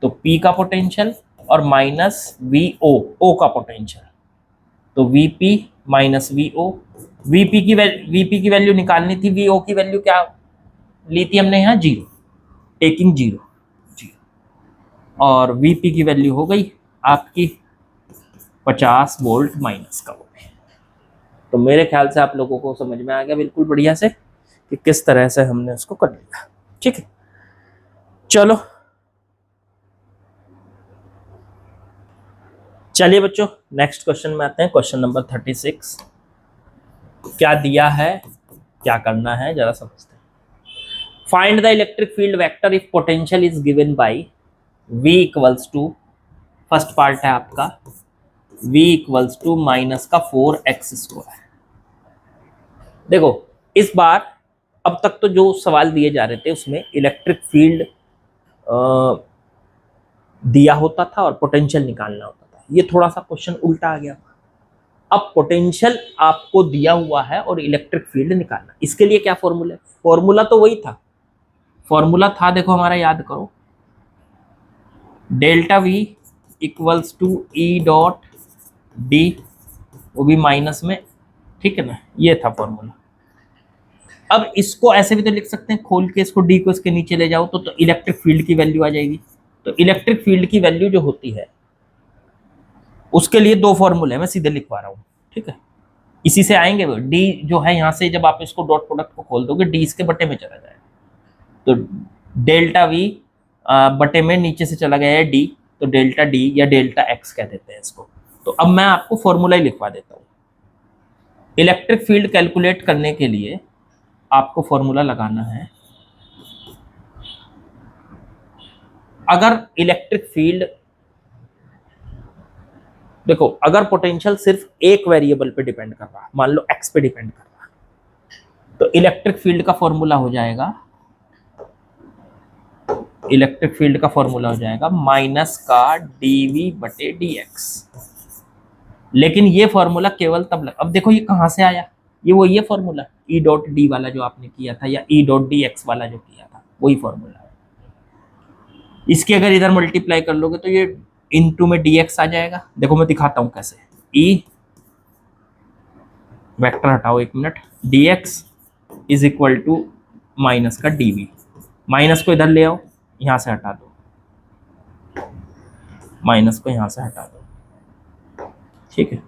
तो पी का पोटेंशियल और माइनस वी ओ का पोटेंशियल, तो VP minus V O, VP की वैल्यू निकालनी थी, वी ओ की वैल्यू क्या ली थी हमने यहाँ, जीरो, टेकिंग जीरो, और वीपी की वैल्यू हो गई आपकी 50 वोल्ट माइनस का वो। तो मेरे ख्याल से आप लोगों को समझ में आ गया बिल्कुल बढ़िया से कि किस तरह से हमने उसको कर लिया। ठीक है, चलो चलिए बच्चों नेक्स्ट क्वेश्चन में आते हैं। क्वेश्चन नंबर 36 क्या दिया है, क्या करना है जरा समझते हैं। Find the electric field vector if potential is given by v equals to, first part है आपका v इक्वल्स टू माइनस का 4x²। देखो इस बार अब तक तो जो सवाल दिए जा रहे थे उसमें इलेक्ट्रिक फील्ड दिया होता था और पोटेंशियल निकालना होता था, ये थोड़ा सा क्वेश्चन उल्टा आ गया। अब पोटेंशियल आपको दिया हुआ है और इलेक्ट्रिक फील्ड निकालना, इसके लिए क्या फॉर्मूला है, फॉर्मूला तो वही था, फॉर्मूला था देखो हमारा, याद करो, delta V equals to E dot D, वो भी माइनस में, ठीक है ना, ये था फॉर्मूला। अब इसको ऐसे भी तो लिख सकते हैं, खोल के इसको डी को इसके नीचे ले जाओ तो इलेक्ट्रिक फील्ड की वैल्यू आ जाएगी। तो इलेक्ट्रिक फील्ड की वैल्यू जो होती है उसके लिए दो फॉर्मूले मैं सीधे लिखवा रहा हूँ, ठीक है, इसी से आएंगे वो। डी जो है यहाँ से जब आप इसको डॉट प्रोडक्ट को खोल दोगे डी इसके बटे में चला जाएगा, तो डेल्टा वी बटे में नीचे से चला गया है डी, तो डेल्टा डी या डेल्टा एक्स कह देते हैं इसको। तो अब मैं आपको फॉर्मूला ही लिखवा देता हूँ। इलेक्ट्रिक फील्ड कैलकुलेट करने के लिए आपको फॉर्मूला लगाना है, अगर इलेक्ट्रिक फील्ड, देखो अगर पोटेंशियल सिर्फ एक वेरिएबल पे डिपेंड कर रहा है, मान लो एक्स पे डिपेंड कर रहा है, तो इलेक्ट्रिक फील्ड का फॉर्मूला हो जाएगा, इलेक्ट्रिक फील्ड का फॉर्मूला हो जाएगा माइनस का डीवी बटे डी एक्स। लेकिन ये फॉर्मूला केवल तब अब देखो ये कहां से आया, ये वो ये फॉर्मूला ई डॉट डी वाला जो आपने किया था, या ई डॉट डी एक्स वाला जो किया था, वही फॉर्मूला है। इसके अगर इधर मल्टीप्लाई कर लोगे तो ये इनटू में डी एक्स आ जाएगा। देखो मैं दिखाता हूं कैसे, ई वेक्टर हटाओ एक minute, d x is equal to minus का डी वी, माइनस को इधर ले आओ, यहां से हटा दो, माइनस को यहां से हटा दो, ठीक है,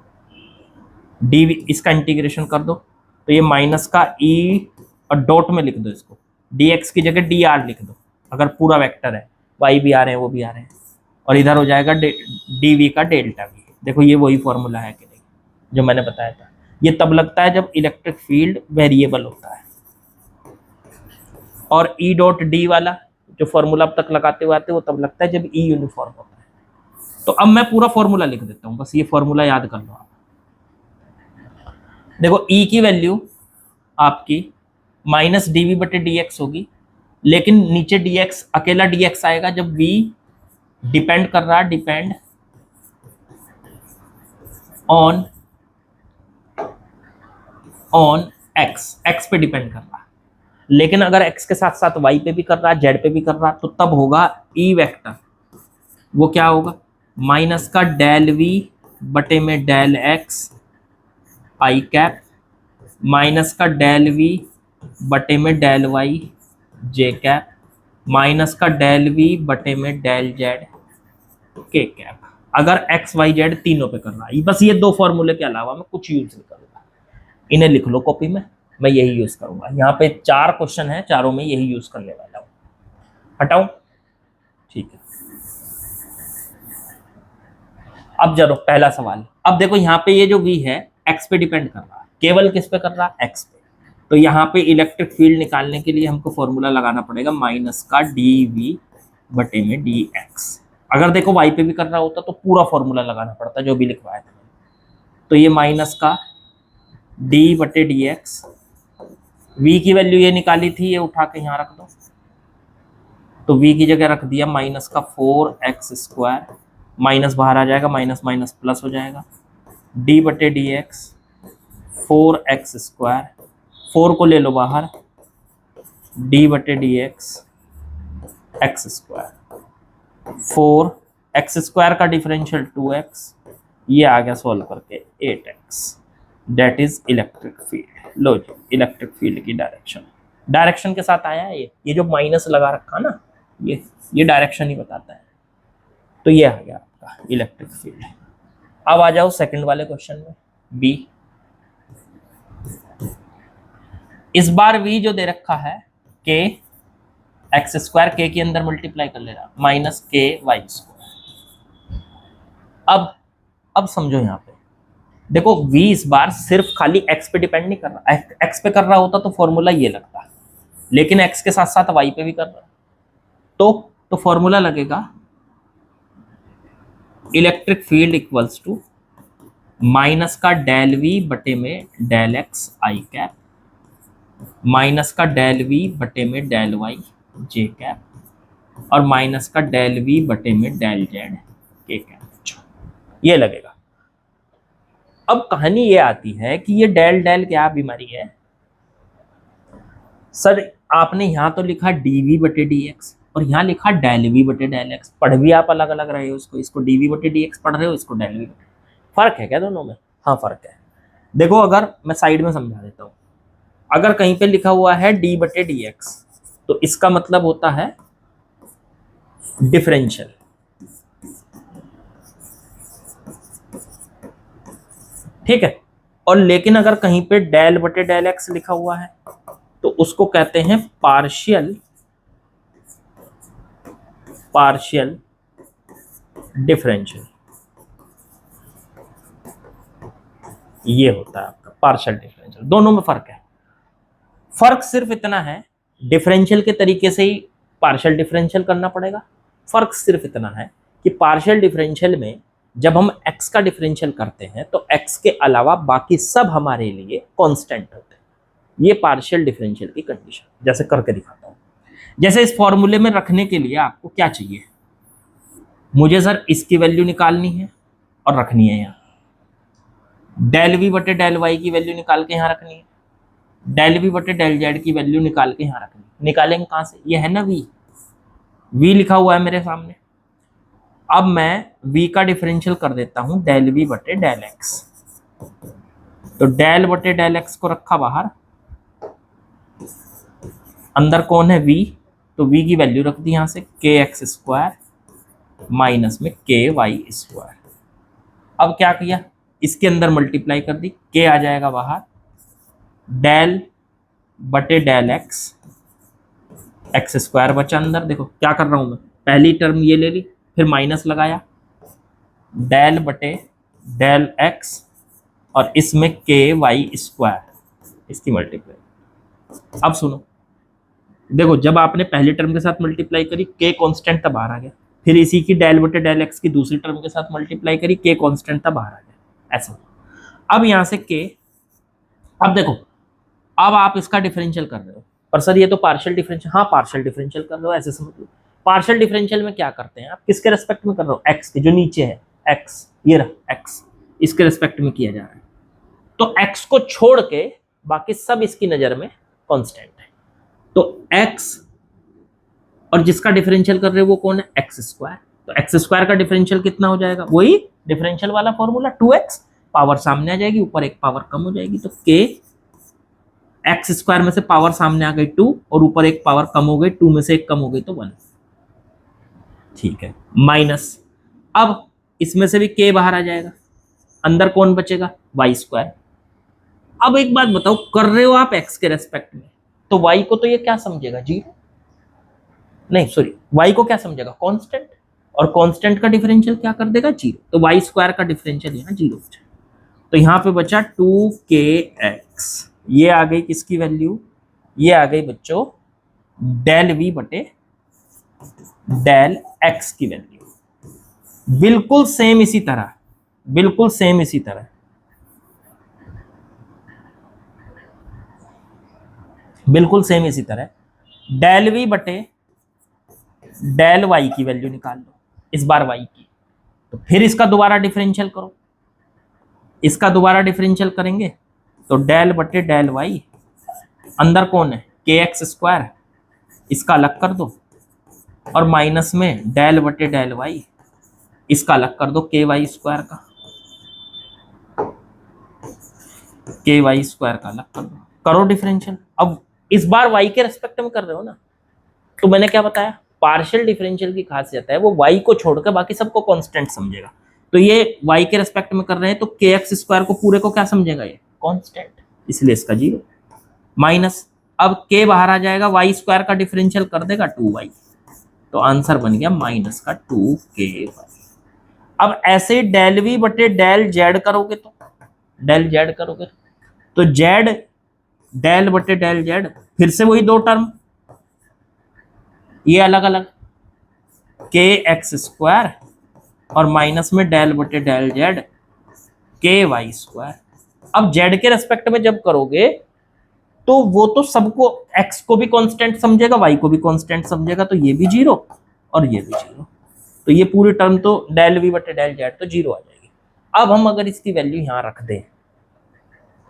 डी वी इसका इंटीग्रेशन कर दो, तो ये माइनस का ई और डॉट में लिख दो इसको, डी एक्स की जगह डी आर लिख दो, अगर पूरा वेक्टर है, वाई भी आ रहे हैं वो भी आ रहे हैं, और इधर हो जाएगा डी वी का डेल्टा वी। देखो ये वही फॉर्मूला है कि नहीं जो मैंने बताया था। ये तब लगता है जब इलेक्ट्रिक फील्ड वेरिएबल होता है, और ई डॉट डी वाला जो फॉर्मूला अब तक लगाते हुए आते वो तब लगता है जब ई यूनिफॉर्म होता है। तो अब मैं पूरा फॉर्मूला लिख देता हूँ, बस ये फॉर्मूला याद कर लो आप। देखो ई की वैल्यू आपकी माइनस डी वी बटे डी एक्स होगी, लेकिन नीचे डी एक्स, अकेला डी एक्स आएगा जब वी डिपेंड कर रहा है, डिपेंड ऑन एक्स, एक्स पे डिपेंड कर रहा है। लेकिन अगर एक्स के साथ साथ वाई पे भी कर रहा है, जेड पे भी कर रहा है, तो तब होगा ई वेक्टर, वो क्या होगा, माइनस का डेल वी बटे में del x i cap, minus का डेल वी बटे में del y j cap, minus का डेल वी बटे में डेल जेड के कैप, अगर एक्स वाई जेड तीनों पे कर रहा है। बस ये दो फॉर्मूले के अलावा मैं कुछ यूज नहीं करूंगा, इन्हें लिख लो कॉपी में, मैं यही यूज करूंगा। यहाँ पे 4 क्वेश्चन है, चारों में यही यूज करने वाला हूँ। हटाऊं, ठीक है। अब जरूर पहला सवाल, अब देखो यहाँ पे ये जो v है एक्स पे डिपेंड कर रहा है, केवल किस पे कर रहा है, एक्स पे। तो यहाँ पे इलेक्ट्रिक फील्ड निकालने के लिए हमको फॉर्मूला लगाना पड़ेगा माइनस का डी वी बटे में डी एक्स। अगर देखो वाई पे भी करना होता तो पूरा फॉर्मूला लगाना पड़ता जो भी लिखवाया था। तो ये माइनस का डी बटे डी एक्स, वी की वैल्यू ये निकाली थी, ये उठा के यहाँ रख दो, तो v की जगह रख दिया माइनस का 4x², माइनस बाहर आ जाएगा, माइनस माइनस प्लस हो जाएगा, d बटे डी एक्स 4x², 4 को ले लो बाहर, d बटे डी एक्स x², 4x² का डिफरेंशियल 2x, ये आ गया सॉल्व करके 8x। That is electric field. लो जी, इलेक्ट्रिक फील्ड की डायरेक्शन के साथ आया है ये जो माइनस लगा रखा ना, ये डायरेक्शन ही बताता है। तो ये आ गया आपका इलेक्ट्रिक फील्ड। अब आ जाओ सेकंड वाले क्वेश्चन में, बी। इस बार v जो दे रखा है k x² k के अंदर मल्टीप्लाई कर ले रहा माइनस k y²। अब समझो यहाँ पे देखो, v इस बार सिर्फ खाली x पे डिपेंड नहीं कर रहा, x पे कर रहा होता तो फॉर्मूला ये लगता, लेकिन x के साथ साथ y पे भी कर रहा, तो फॉर्मूला लगेगा electric field equals to minus का डेल वी बटे में del x i cap, minus का डेल वी बटे में डेल वाई जे कैप, और माइनस का डेल वी बटे में डेल जेड के कैप। ये लगेगा। अब कहानी ये आती है कि ये डेल डेल क्या बीमारी है सर? आपने यहां तो लिखा dv बटे dx और यहाँ लिखा डेल वी बटे डेल एक्स। पढ़ भी आप अलग अलग रहे हो, इसको dv बटे dx पढ़ रहे हो, इसको डेल वी बटे। फर्क है क्या दोनों में? हाँ फर्क है। देखो अगर मैं साइड में समझा देता हूँ, अगर कहीं पे लिखा हुआ है d बटे dx तो इसका मतलब होता है डिफरेंशियल, ठीक है। और लेकिन अगर कहीं पे डेल बटे डेल एक्स लिखा हुआ है तो उसको कहते हैं पार्शियल डिफरेंशियल। ये होता है आपका पार्शियल डिफरेंशियल। दोनों में फर्क है। फर्क सिर्फ इतना है, डिफरेंशियल के तरीके से ही पार्शियल डिफरेंशियल करना पड़ेगा। फर्क सिर्फ इतना है कि पार्शियल डिफरेंशियल में जब हम x का डिफरेंशियल करते हैं तो x के अलावा बाकी सब हमारे लिए कांस्टेंट होते हैं। ये पार्शियल डिफरेंशियल की कंडीशन। जैसे करके दिखाता हूं। जैसे इस फॉर्मूले में रखने के लिए आपको क्या चाहिए? मुझे सर इसकी वैल्यू निकालनी है और रखनी है यहाँ, डेल वी बटे डेल वाई की वैल्यू निकाल के यहाँ रखनी है, डेल वी बटे डेल जेड की वैल्यू निकाल के यहाँ रखनी है। निकालेंगे कहाँ से? ये है ना v लिखा हुआ है मेरे सामने। अब मैं v का डिफरेंशियल कर देता हूं डेल वी बटे डेल एक्स। तो डेल बटे डेल एक्स को रखा बाहर, अंदर कौन है v, तो v की वैल्यू रख दी यहां से kx² माइनस में ky²। अब क्या किया? इसके अंदर मल्टीप्लाई कर दी, k आ जाएगा बाहर, डेल बटे डेल x² बचा अंदर। देखो क्या कर रहा हूं मैं, पहली टर्म ये ले ली, फिर माइनस लगाया, डेल बटे डेल x और इसमें ky², इसकी मल्टीप्लाई। अब सुनो, देखो जब आपने पहली टर्म के साथ मल्टीप्लाई करी k कांस्टेंट था बाहर आ गया, फिर इसी की डेल बटे डेल x की दूसरी टर्म के साथ मल्टीप्लाई करी, k कांस्टेंट था बाहर आ गया, ऐसा। अब यहां से k, अब देखो अब आप इसका डिफरेंशियल कर रहे हो, पर सर ये तो पार्शियल डिफरेंशियल। हाँ पार्शियल डिफरेंशियल कर रहे हो, ऐसे समझ लो। पार्शियल डिफरेंशियल में क्या करते हैं आप? किसके रेस्पेक्ट में कर रहे हो? x के, जो नीचे है x, ये रहा x, इसके रेस्पेक्ट में किया जा रहा है। तो x को छोड़ के बाकी सब इसकी नजर में कांस्टेंट है। तो x और जिसका डिफरेंशियल कर रहे हो वो कौन है? x²। तो x² का डिफरेंशियल कितना हो जाएगा? वही डिफरेंशियल वाला फॉर्मूला 2x, पावर सामने आ जाएगी, ऊपर एक पावर कम हो जाएगी, तो k x² में से पावर सामने आ गई 2 और ऊपर एक पावर कम हो गई, 2 में से एक कम हो गई तो 1, ठीक है, माइनस। अब इसमें से भी k बाहर आ जाएगा, अंदर कौन बचेगा? y²। अब एक बात बताओ, कर रहे हो आप x के रेस्पेक्ट में, तो y को तो ये क्या समझेगा? जीरो, नहीं सॉरी, y को क्या समझेगा? कांस्टेंट, और कांस्टेंट का डिफरेंशियल क्या कर देगा? जीरो। तो y² का डिफरेंशियल यहाँ जीरो बचा, तो यहाँ पे बचा 2kx ये आ गई किसकी वैल्यू, ये आ गई बच्चों डेल वी बटे डेल एक्स की वैल्यू। बिल्कुल सेम इसी तरह, बिल्कुल सेम इसी तरह, बिल्कुल सेम इसी तरह डेल वी बटे डेल वाई की वैल्यू निकाल लो, इस बार वाई की। तो फिर इसका दोबारा डिफरेंशियल करो, इसका दोबारा डिफरेंशियल करेंगे तो डेल बटे डेल वाई, अंदर कौन है के एक्स स्क्वायर, इसका अलग कर दो, और माइनस में डेल बटे डेल वाई, इसका अलग कर दो के वाई स्क्वायर का, के वाई स्क्वायर का अलग कर दो, करो डिफरेंशियल। अब इस बार वाई के रेस्पेक्ट में कर रहे हो ना, तो मैंने क्या बताया, पार्शियल डिफरेंशियल की खासियत है वो वाई को छोड़कर बाकी सबको कांस्टेंट समझेगा। तो ये वाई के रेस्पेक्ट में कर रहे हैं तो के एक्स स्क्वायर को पूरे को क्या समझेगा, ये कांस्टेंट, इसलिए इसका जीरो माइनस। अब के बाहर आ जाएगा, वाई स्क्वायर का डिफरेंशियल कर देगा 2y, तो आंसर बन गया माइनस का 2k। अब ऐसे डेल वी बटे डेल जेड करोगे तो, डेल जेड करोगे तो जेड डेल बटे डेल जेड, फिर से वही दो टर्म, ये अलग अलग, के एक्स स्क्वायर और माइनस में डेल बटे डेल जेड के वाई स्क्वायर। अब जेड के रेस्पेक्ट में जब करोगे तो वो तो सबको x को भी कांस्टेंट समझेगा, y को भी कांस्टेंट समझेगा, तो ये भी जीरो और ये भी जीरो, तो ये पूरी टर्म तो डेल वी बटे डेल जेड तो जीरो आ जाएगी। अब हम अगर इसकी वैल्यू यहाँ रख दें,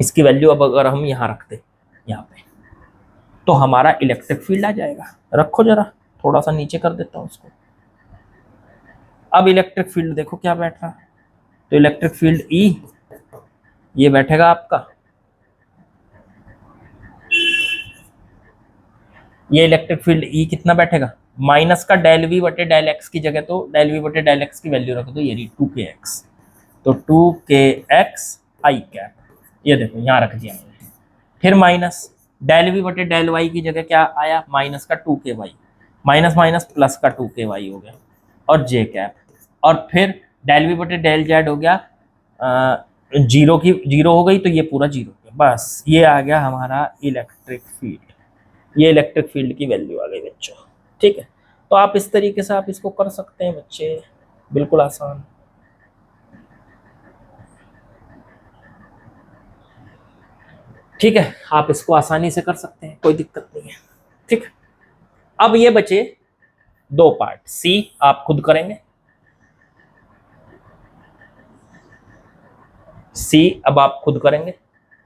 इसकी वैल्यू अब अगर हम यहाँ रख दें यहाँ पे, तो हमारा इलेक्ट्रिक फील्ड आ जाएगा। रखो जरा, थोड़ा सा नीचे कर देता हूँ उसको। अब इलेक्ट्रिक फील्ड देखो क्या बैठ रहा है, तो इलेक्ट्रिक फील्ड E ये बैठेगा आपका, ये इलेक्ट्रिक फील्ड E कितना बैठेगा, माइनस का डेल वी बटे डेल एक्स की जगह तो डेल वी बटे डेल एक्स की वैल्यू रख दो, ये रही 2kx, तो 2kx आई कैप, ये देखो यहाँ रख दिया मैंने। फिर माइनस डेल वी बटे डेल वाई की जगह क्या आया, माइनस का 2ky, माइनस माइनस प्लस का 2ky हो गया, और जे कैप, और फिर डेल वी बटे डेल जेड हो गया, जीरो की जीरो हो गई, तो ये पूरा जीरो हो गया। बस ये आ गया हमारा इलेक्ट्रिक फील्ड, ये इलेक्ट्रिक फील्ड की वैल्यू आ गई बच्चों। ठीक है, तो आप इस तरीके से आप इसको कर सकते हैं बच्चे, बिल्कुल आसान। ठीक है, आप इसको आसानी से कर सकते हैं, कोई दिक्कत नहीं है। ठीक, अब ये बचे दो पार्ट, सी आप खुद करेंगे, सी अब आप खुद करेंगे,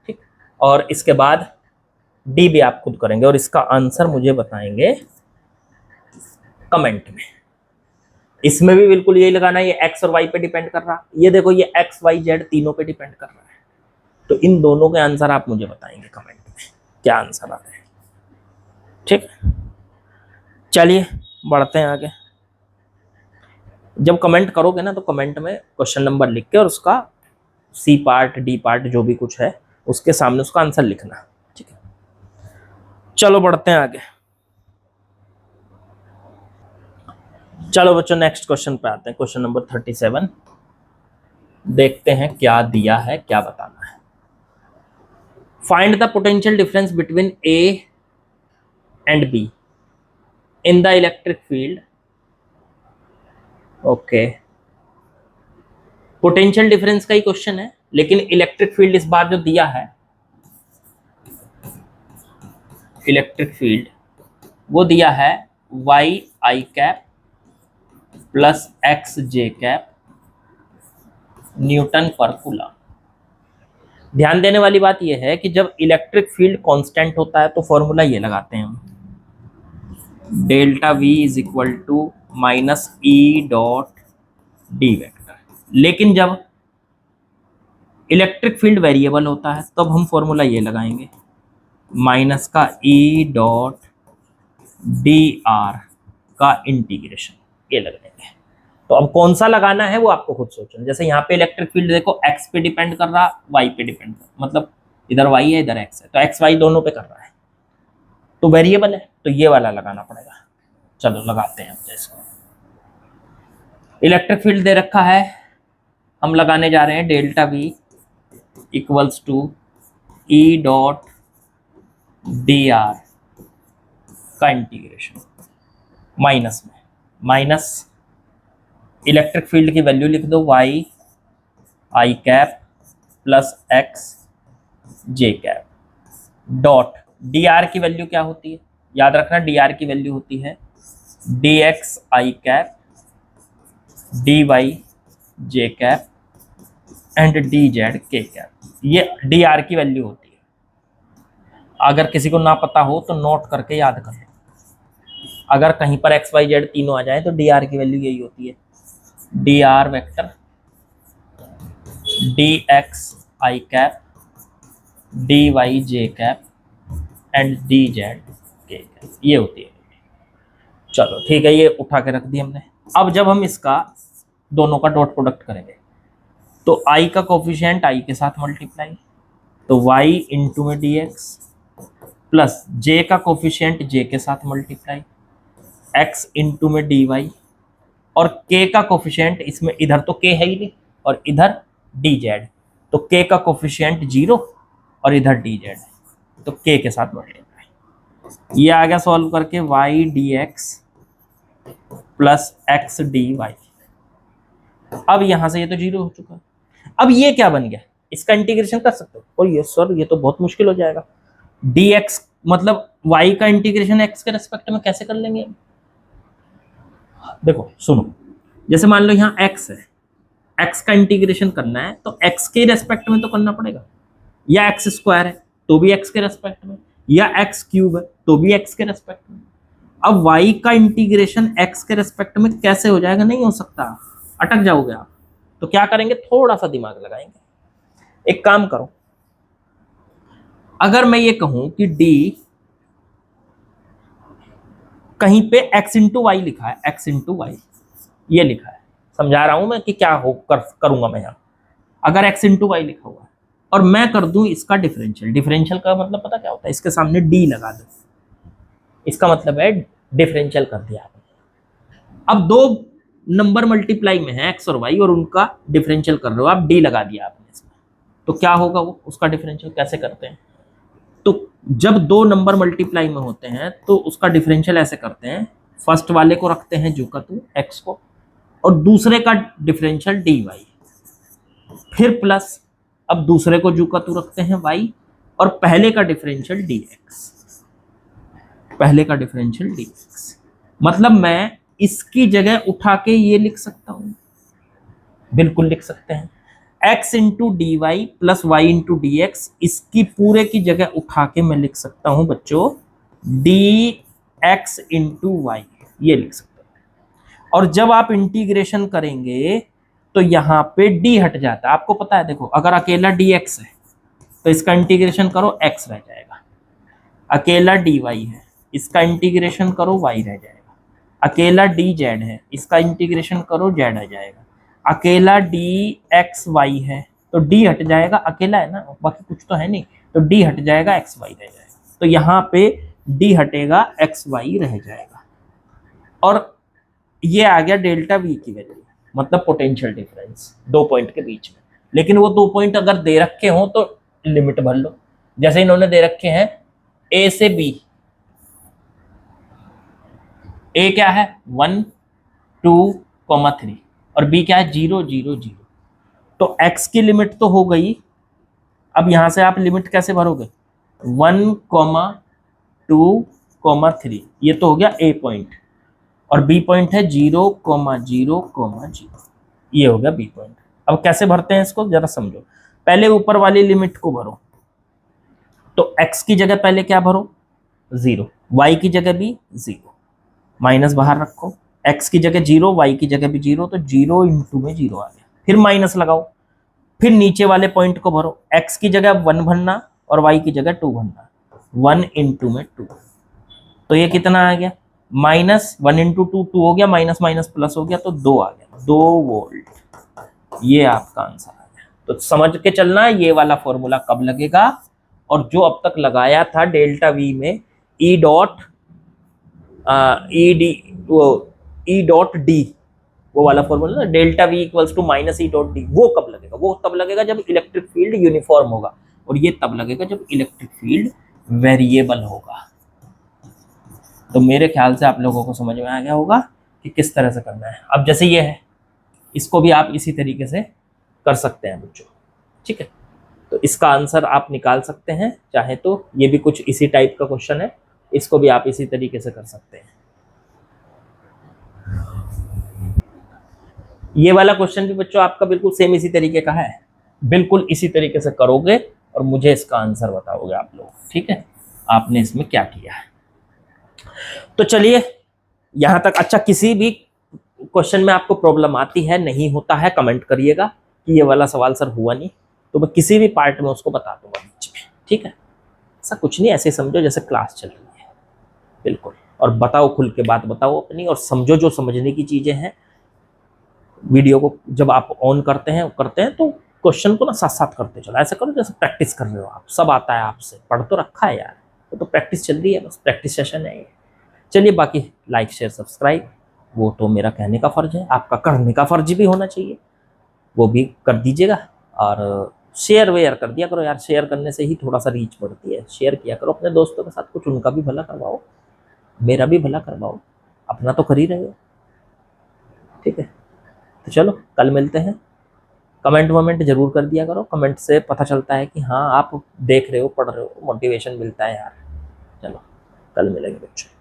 ठीक, और इसके बाद डी भी आप खुद करेंगे, और इसका आंसर मुझे बताएंगे कमेंट में। इसमें भी बिल्कुल यही लगाना है, ये एक्स और वाई पे डिपेंड कर रहा, ये देखो ये एक्स वाई जेड तीनों पे डिपेंड कर रहा है, तो इन दोनों के आंसर आप मुझे बताएंगे कमेंट में क्या आंसर आ रहे हैं। ठीक, चलिए बढ़ते हैं आगे। जब कमेंट करोगे ना तो कमेंट में क्वेश्चन नंबर लिख के और उसका सी पार्ट डी पार्ट जो भी कुछ है उसके सामने उसका आंसर लिखना। ठीक है, चलो बढ़ते हैं आगे। चलो बच्चों नेक्स्ट क्वेश्चन पे आते हैं, क्वेश्चन नंबर 37। देखते हैं क्या दिया है, क्या बताना है। Find the potential difference between A and be in the electric field. Okay, potential difference का ही क्वेश्चन है, लेकिन इलेक्ट्रिक फील्ड इस बार जो दिया है, इलेक्ट्रिक फील्ड वो दिया है Y i cap plus x j cap newton पर कूलम। ध्यान देने वाली बात यह है कि जब इलेक्ट्रिक फील्ड कांस्टेंट होता है तो फॉर्मूला ये लगाते हैं हम, delta V is equal to minus E dot D vector. लेकिन जब इलेक्ट्रिक फील्ड वेरिएबल होता है तब हम फॉर्मूला ये लगाएंगे, माइनस का ई डॉट डी आर का इंटीग्रेशन, ये लगाएंगे। तो अब कौन सा लगाना है वो आपको खुद सोचना। जैसे यहाँ पे इलेक्ट्रिक फील्ड देखो x पे डिपेंड कर रहा, y पे डिपेंड कर, मतलब इधर y है इधर x है, तो x y दोनों पे कर रहा है, तो वेरिएबल है, तो ये वाला लगाना पड़ेगा। चलो लगाते हैं अब इसको। इलेक्ट्रिक फील्ड दे रखा है, हम लगाने जा रहे हैं delta v equals to E dot d r का इंटीग्रेशन माइनस में, माइनस इलेक्ट्रिक फील्ड की वैल्यू लिख दो y i cap plus x j cap dot d r की वैल्यू क्या होती है, याद रखना डी आर की वैल्यू होती है d x i cap d y j cap and d z k cap, ये डी आर की वैल्यू होती है। अगर किसी को ना पता हो तो नोट करके याद कर लो, अगर कहीं पर एक्स वाई जेड तीनों आ जाए तो डी आर की वैल्यू यही होती है, d r vector d x i cap d y j cap and d z k cap, ये होती है। चलो ठीक है, ये उठा के रख दी हमने। अब जब हम इसका दोनों का डॉट प्रोडक्ट करेंगे तो i का कोफिशिएंट i के साथ मल्टीप्लाई, तो y इंटू में डी एक्स प्लस j का कोफिशिएंट j के साथ मल्टीप्लाई x इंटू में डी वाई, और k का कोफिशिएंट इसमें इधर तो k है ही नहीं और इधर डी जेड, तो k का कोफिशिएंट 0 और इधर डी जेड है तो k के साथ मल्टीप्लाई। ये आ गया सॉल्व करके y d x plus x d y. अब यहां से ये तो 0 हो चुका है। अब ये क्या बन गया, इसका इंटीग्रेशन कर सकते हो, और ये सर ये तो बहुत मुश्किल हो जाएगा, dx मतलब y का इंटीग्रेशन x के रेस्पेक्ट में कैसे कर लेंगे। देखो सुनो, जैसे मान लो यहाँ x है, x का इंटीग्रेशन करना है तो x के रेस्पेक्ट में तो करना पड़ेगा, या एक्स स्क्वायर है तो भी x के रेस्पेक्ट में, या x क्यूब है तो भी x के रेस्पेक्ट में। अब y का इंटीग्रेशन x के रेस्पेक्ट में कैसे हो जाएगा, नहीं हो सकता, अटक जाओगे आप। तो क्या करेंगे, थोड़ा सा दिमाग लगाएंगे। एक काम करो, अगर मैं ये कहूं कि d कहीं पे x इंटू वाई लिखा है, x इंटू वाई ये लिखा है, समझा रहा हूं मैं कि क्या हो करूंगा मैं यहां। अगर x इंटू वाई लिखा हुआ है और मैं कर दूं इसका डिफरेंशियल, डिफरेंशियल का मतलब पता क्या होता है, इसके सामने d लगा दो, इसका मतलब है डिफरेंशियल कर दिया आपने। अब दो नंबर मल्टीप्लाई में है x और y और उनका डिफरेंशियल कर रहे हो आप, d लगा दिया आपने इसमें, तो क्या होगा वो, उसका डिफरेंशियल कैसे करते हैं, तो जब दो नंबर मल्टीप्लाई में होते हैं तो उसका डिफरेंशियल ऐसे करते हैं, फर्स्ट वाले को रखते हैं जो का तू x को और दूसरे का डिफरेंशियल dy, फिर प्लस अब दूसरे को जो का तू रखते हैं y और पहले का डिफरेंशियल dx, पहले का डिफरेंशियल dx। मतलब मैं इसकी जगह उठा के ये लिख सकता हूं, बिल्कुल लिख सकते हैं, x into d y plus y into d x, इसकी पूरे की जगह उठा के मैं लिख सकता हूं बच्चों डी एक्स इंटू वाई, ये लिख सकते हैं। और जब आप इंटीग्रेशन करेंगे तो यहां पे d हट जाता है, आपको पता है। देखो अगर अकेला dx है तो इसका इंटीग्रेशन करो x रह जाएगा, अकेला dy है इसका इंटीग्रेशन करो y रह जाएगा, अकेला dz है इसका इंटीग्रेशन करो z आ जाएगा, अकेला dxy है तो d हट जाएगा, अकेला है ना बाकी कुछ तो है नहीं, तो d हट जाएगा xy रह जाएगा, तो यहाँ पे d हटेगा xy रह जाएगा। और ये आ गया डेल्टा v की वैल्यू, मतलब पोटेंशियल डिफरेंस दो पॉइंट के बीच में। लेकिन वो दो पॉइंट अगर दे रखे हो तो लिमिट भर लो, जैसे इन्होंने दे रखे हैं a से b, a क्या है 1 2 3 और b क्या है 0 0 0, तो x की लिमिट तो हो गई। अब यहां से आप लिमिट कैसे भरोगे, 1 2 3, ये तो हो गया a पॉइंट और b पॉइंट है 0 0 0, ये हो गया b पॉइंट। अब कैसे भरते हैं इसको जरा समझो, पहले ऊपर वाली लिमिट को भरो, तो x की जगह पहले क्या भरो 0, y की जगह भी 0, माइनस बाहर रखो, x की जगह 0 y की जगह भी 0, तो 0 इंटू में 0 आ गया, फिर माइनस लगाओ, फिर नीचे वाले पॉइंट को भरो, x की जगह 1 भरना और y की जगह 2 भरना, 1 इंटू में 2, तो ये कितना आ गया माइनस 1 इंटू 2 2 हो गया, माइनस माइनस प्लस हो गया तो 2 आ गया, 2 वोल्ट, ये आपका आंसर आ गया। तो समझ के चलना ये वाला फॉर्मूला कब लगेगा, और जो अब तक लगाया था डेल्टा वी में ई डॉट डी, वो वाला formula delta V equals to minus E dot D, वो कब लगेगा, वो तब लगेगा जब इलेक्ट्रिक फील्ड यूनिफॉर्म होगा, और ये तब लगेगा जब इलेक्ट्रिक फील्ड वेरिएबल होगा। तो मेरे ख्याल से आप लोगों को समझ में आ गया होगा कि किस तरह से करना है। अब जैसे ये है, इसको भी आप इसी तरीके से कर सकते हैं बच्चों, ठीक है। तो इसका आंसर आप निकाल सकते हैं चाहे तो, ये भी कुछ इसी टाइप का क्वेश्चन है, इसको भी आप इसी तरीके से कर सकते हैं। ये वाला क्वेश्चन भी बच्चों आपका बिल्कुल सेम इसी तरीके का है, बिल्कुल इसी तरीके से करोगे और मुझे इसका आंसर बताओगे आप लोग, ठीक है, आपने इसमें क्या किया है। तो चलिए यहां तक। अच्छा, किसी भी क्वेश्चन में आपको प्रॉब्लम आती है, नहीं होता है, कमेंट करिएगा कि ये वाला सवाल सर हुआ नहीं, तो मैं किसी भी पार्ट में उसको बता दूंगा बीच में, ठीक है। ऐसा कुछ नहीं, ऐसे समझो जैसे क्लास चल रही है, बिल्कुल। और बताओ, खुल के बात बताओ अपनी, और समझो जो समझने की चीजें हैं। वीडियो को जब आप ऑन करते हैं तो क्वेश्चन को ना साथ साथ करते चलो, ऐसा करो जैसे प्रैक्टिस कर रहे हो आप, सब आता है आपसे, पढ़ तो रखा है यार, तो प्रैक्टिस चल रही है, बस प्रैक्टिस सेशन है ये। चलिए, बाकी लाइक शेयर सब्सक्राइब वो तो मेरा कहने का फर्ज है, आपका करने का फर्ज भी होना चाहिए, वो भी कर दीजिएगा। और शेयर वेयर कर दिया करो यार, शेयर करने से ही थोड़ा सा रीच बढ़ती है। शेयर किया करो अपने दोस्तों के साथ, कुछ उनका भी भला करवाओ, मेरा भी भला करवाओ, अपना तो कर ही रहे हो, ठीक है। तो चलो कल मिलते हैं। कमेंट वमेंट जरूर कर दिया करो, कमेंट से पता चलता है कि हाँ आप देख रहे हो, पढ़ रहे हो, मोटिवेशन मिलता है यार। चलो कल मिलेंगे बच्चों।